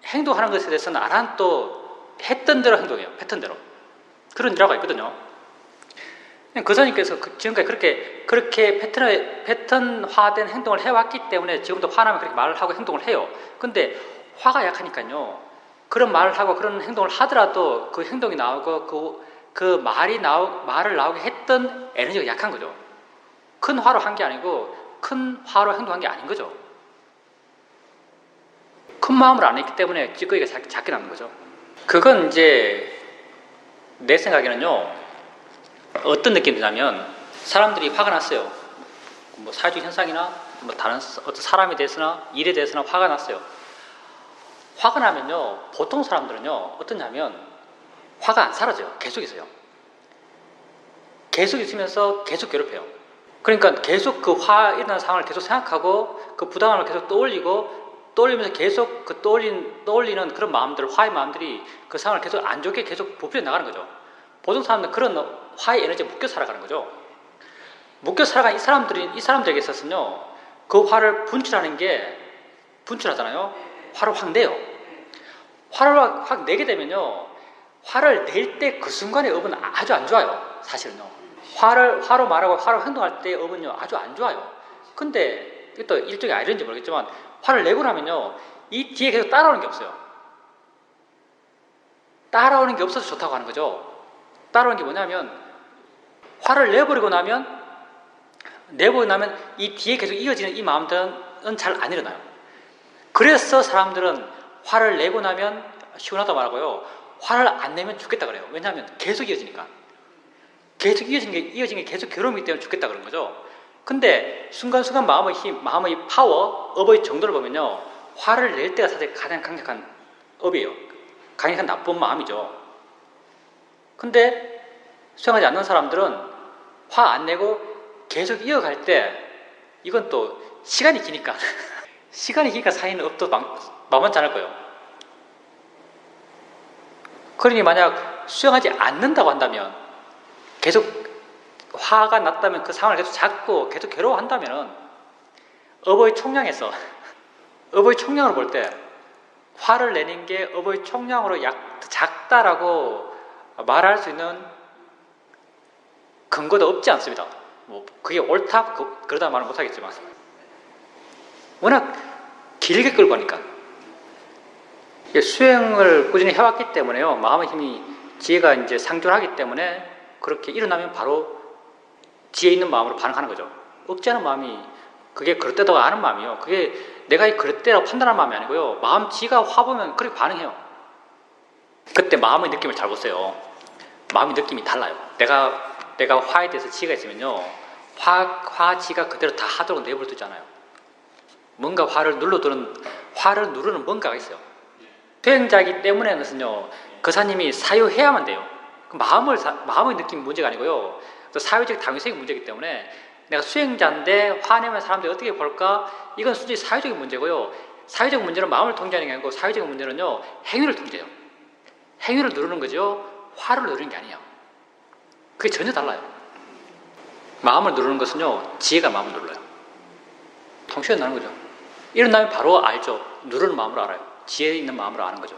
행동하는 것에 대해서는 아라한도 했던 대로 행동해요. 패턴대로. 그런 일화가 있거든요. 거사님께서 지금까지 그렇게 패턴화된 행동을 해왔기 때문에 지금도 화나면 그렇게 말을 하고 행동을 해요. 근데 화가 약하니까요. 그런 말을 하고 그런 행동을 하더라도 그 행동이 나오고 그 말을 나오게 했던 에너지가 약한 거죠. 큰 화로 한 게 아니고 큰 화로 행동한 게 아닌 거죠. 큰 마음으로 안 했기 때문에 찌꺼기가 작게 남는 거죠. 그건 이제 내 생각에는요. 어떤 느낌이 드냐면 사람들이 화가 났어요. 뭐 사회적 현상이나 뭐 다른 어떤 사람에 대해서나 일에 대해서나 화가 났어요. 화가 나면요. 보통 사람들은요. 어떠냐면 화가 안 사라져요. 계속 있어요. 계속 있으면서 계속 괴롭혀요. 그러니까 계속 그 화 일어난 상황을 계속 생각하고 그 부당함을 계속 떠올리면서 계속 그 떠올리는 그런 마음들, 화의 마음들이 그 상황을 계속 안 좋게 계속 부풀려 나가는 거죠. 보통 사람들은 그런 화의 에너지에 묶여 살아가는 거죠. 묶여 살아간 이 사람들에게 있어서는요, 그 화를 분출하잖아요. 화를 확 내요. 화를 확 내게 되면요, 화를 낼 때 그 순간의 업은 아주 안 좋아요. 사실은요. 화로 말하고 화로 행동할 때의 업은요, 아주 안 좋아요. 근데 이것도 일종의 아이러니인지 모르겠지만 화를 내고 나면요, 이 뒤에 계속 따라오는 게 없어요. 따라오는 게 없어서 좋다고 하는 거죠. 따라오는 게 뭐냐면 화를 내버리고 나면 내보고 나면 이 뒤에 계속 이어지는 이 마음들은 잘 안 일어나요. 그래서 사람들은 화를 내고 나면 시원하다 말하고요. 화를 안 내면 죽겠다 그래요. 왜냐하면 계속 이어지니까. 계속 이어진 게 계속 괴로움이기 때문에 죽겠다 그런 거죠. 근데 순간순간 마음의 힘, 마음의 파워, 업의 정도를 보면요. 화를 낼 때가 사실 가장 강력한 업이에요. 강력한 나쁜 마음이죠. 근데 수행하지 않는 사람들은 화 안 내고 계속 이어갈 때 이건 또 시간이 기니까 시간이 기니까 쌓이는 업도 만만치 않을 거예요. 그러니 만약 수행하지 않는다고 한다면 계속 화가 났다면 그 상황을 계속 잡고 계속 괴로워한다면 업의 총량에서 업의 총량으로 볼 때 화를 내는 게 업의 총량으로 작다라고 말할 수 있는 근거도 없지 않습니다. 뭐 그게 옳다 그러다 말은 못하겠지만 워낙 길게 끌고 가니까 수행을 꾸준히 해왔기 때문에요. 마음의 힘이 지혜가 이제 상존하기 때문에 그렇게 일어나면 바로 지혜 있는 마음으로 반응하는 거죠. 억제하는 마음이 그게 그릇되다고 아는 마음이요. 그게 내가 그릇되다고 판단하는 마음이 아니고요. 마음 지가 화 보면 그렇게 반응해요. 그때 마음의 느낌을 잘 보세요. 마음의 느낌이 달라요. 내가 화에 대해서 지혜가 있으면요. 화지가 그대로 다 하도록 내버려 두잖아요. 뭔가 화를 누르는 뭔가가 있어요. 수행자이기 때문에는요. 거사님이 사유해야만 돼요. 마음의 느낌이 문제가 아니고요. 또 사회적 당위성이 문제이기 때문에 내가 수행자인데 화내면 사람들이 어떻게 볼까? 이건 순전히 사회적인 문제고요. 사회적 문제는 마음을 통제하는 게 아니고 사회적 문제는요. 행위를 통제해요. 행위를 누르는 거죠. 화를 누르는 게 아니에요. 그게 전혀 달라요. 마음을 누르는 것은요. 지혜가 마음을 눌러요. 통시에 나는 거죠. 일어나면 바로 알죠. 누르는 마음으로 알아요. 지혜 있는 마음으로 아는 거죠.